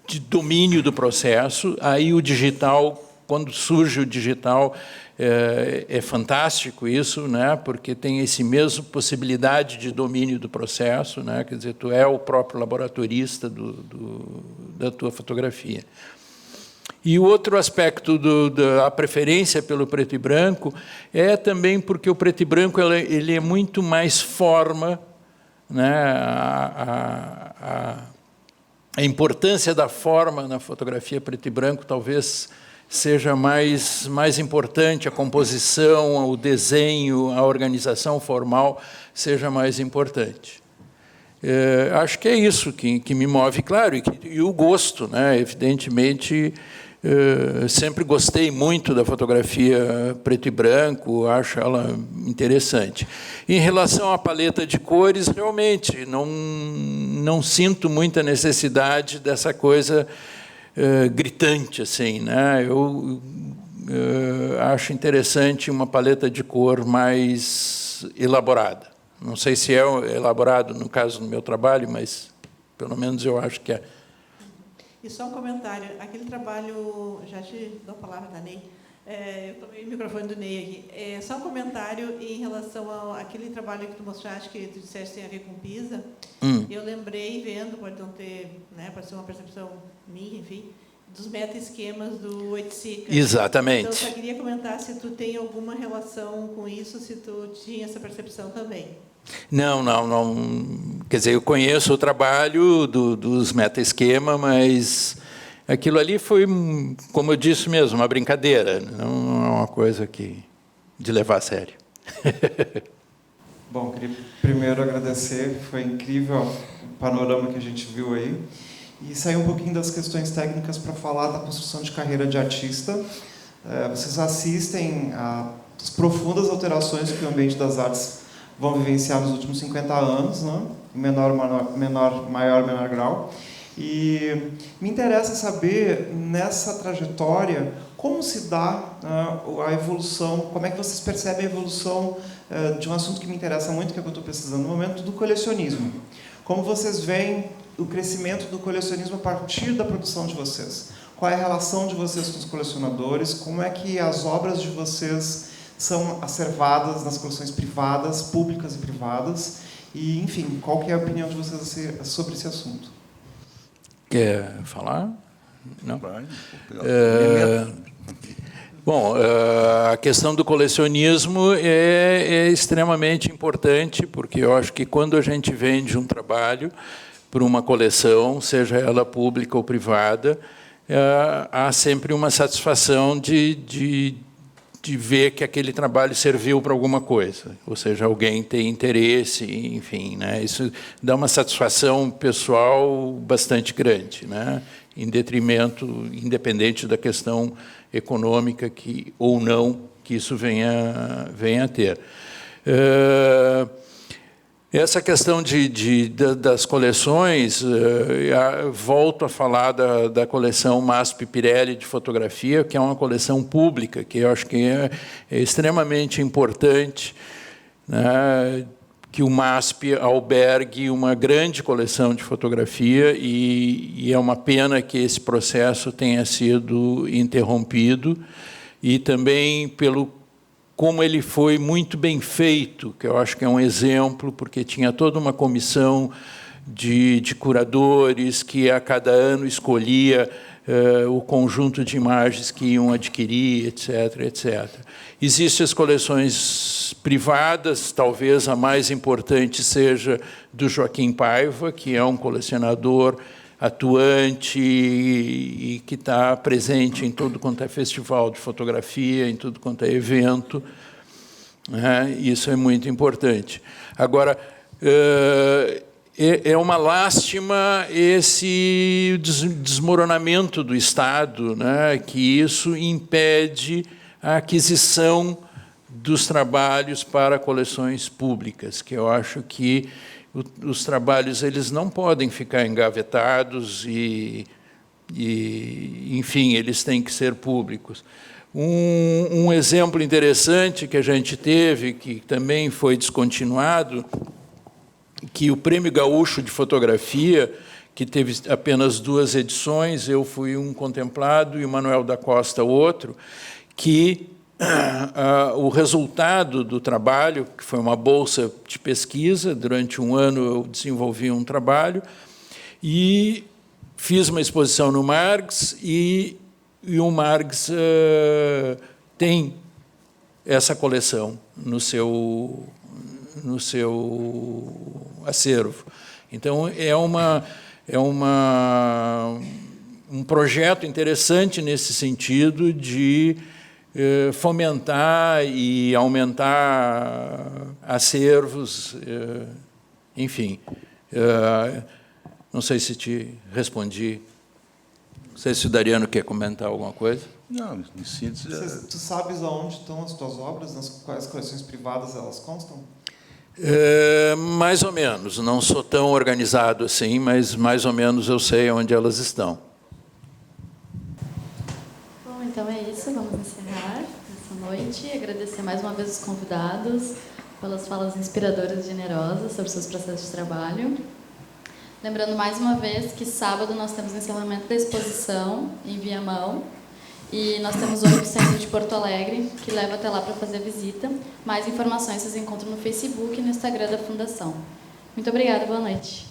de domínio do processo. Aí o digital, quando surge o digital, é fantástico isso, né? Porque tem esse mesmo possibilidade de domínio do processo, né? Quer dizer, tu é o próprio laboratorista da tua fotografia. E o outro aspecto da preferência pelo preto e branco é também porque o preto e branco ele é muito mais forma, né? A importância da forma na fotografia preto e branco talvez seja mais importante, a composição, o desenho, a organização formal seja mais importante. Acho que é isso que me move, claro, e o gosto, né? Evidentemente, sempre gostei muito da fotografia preto e branco, acho ela interessante. Em relação à paleta de cores, realmente, não sinto muita necessidade dessa coisa gritante, assim, né? Eu acho interessante uma paleta de cor mais elaborada. Não sei se é elaborado, no caso do meu trabalho, mas pelo menos eu acho que é. E só um comentário, aquele trabalho, já te dou a palavra da Ney, eu tomei o microfone do Ney aqui, só um comentário em relação àquele trabalho que tu mostraste, que tu disseste tem a ver com PISA. Eu lembrei, vendo, pode não ter, né, pode ser uma percepção minha, enfim, dos meta-esquemas do Oiticica. Exatamente. Então, eu só queria comentar se tu tem alguma relação com isso, se tu tinha essa percepção também. Não. Quer dizer, eu conheço o trabalho dos meta-esquema, mas aquilo ali foi, como eu disse mesmo, uma brincadeira, não é uma coisa de levar a sério. Bom, queria primeiro agradecer, foi incrível o panorama que a gente viu aí, e sair um pouquinho das questões técnicas para falar da construção de carreira de artista. Vocês assistem às profundas alterações que o ambiente das artes vão vivenciar nos últimos 50 anos, né? Em menor, maior grau. E me interessa saber, nessa trajetória, como se dá a evolução, como é que vocês percebem a evolução de um assunto que me interessa muito, que é o que eu estou pesquisando no momento, do colecionismo. Como vocês veem o crescimento do colecionismo a partir da produção de vocês? Qual é a relação de vocês com os colecionadores? Como é que as obras de vocês são acervadas nas coleções privadas, públicas e privadas? E, enfim, qual que é a opinião de vocês sobre esse assunto? Quer falar? Não? Bom, a questão do colecionismo é extremamente importante, porque eu acho que quando a gente vende um trabalho para uma coleção, seja ela pública ou privada, há sempre uma satisfação de ver que aquele trabalho serviu para alguma coisa, ou seja, alguém tem interesse, enfim, né? Isso dá uma satisfação pessoal bastante grande, né? Em detrimento, independente da questão econômica ou não que isso venha a ter. Essa questão das coleções, volto a falar da coleção MASP Pirelli de fotografia, que é uma coleção pública, que eu acho que é extremamente importante, né, que o MASP albergue uma grande coleção de fotografia, e é uma pena que esse processo tenha sido interrompido, e também como ele foi muito bem feito, que eu acho que é um exemplo, porque tinha toda uma comissão de curadores que a cada ano escolhia o conjunto de imagens que iam adquirir, etc., etc. Existem as coleções privadas, talvez a mais importante seja do Joaquim Paiva, que é um colecionador atuante e que está presente em tudo quanto é festival de fotografia, em tudo quanto é evento. Isso é muito importante. Agora, é uma lástima esse desmoronamento do Estado, né, que isso impede a aquisição dos trabalhos para coleções públicas, que eu acho que os trabalhos eles não podem ficar engavetados enfim, eles têm que ser públicos. Um exemplo interessante que a gente teve, que também foi descontinuado, que o Prêmio Gaúcho de Fotografia, que teve apenas 2 edições, eu fui um contemplado e o Manuel da Costa outro, que o resultado do trabalho, que foi uma bolsa de pesquisa, durante um ano eu desenvolvi um trabalho e fiz uma exposição no Margs, e o Margs tem essa coleção no seu acervo. Então, um projeto interessante nesse sentido de fomentar e aumentar acervos, enfim. Não sei se te respondi. Não sei se o Dariano quer comentar alguma coisa. Não, em síntese... Tu sabes aonde estão as tuas obras? Nas quais coleções privadas elas constam? Mais ou menos. Não sou tão organizado assim, mas mais ou menos eu sei onde elas estão. Bom, então é isso. Vamos encerrar essa noite. Agradecer mais uma vez os convidados pelas falas inspiradoras e generosas sobre seus processos de trabalho. Lembrando mais uma vez que sábado nós temos o encerramento da exposição em Viamão, e nós temos hoje o Centro de Porto Alegre, que leva até lá para fazer visita. Mais informações vocês encontram no Facebook e no Instagram da Fundação. Muito obrigada, boa noite.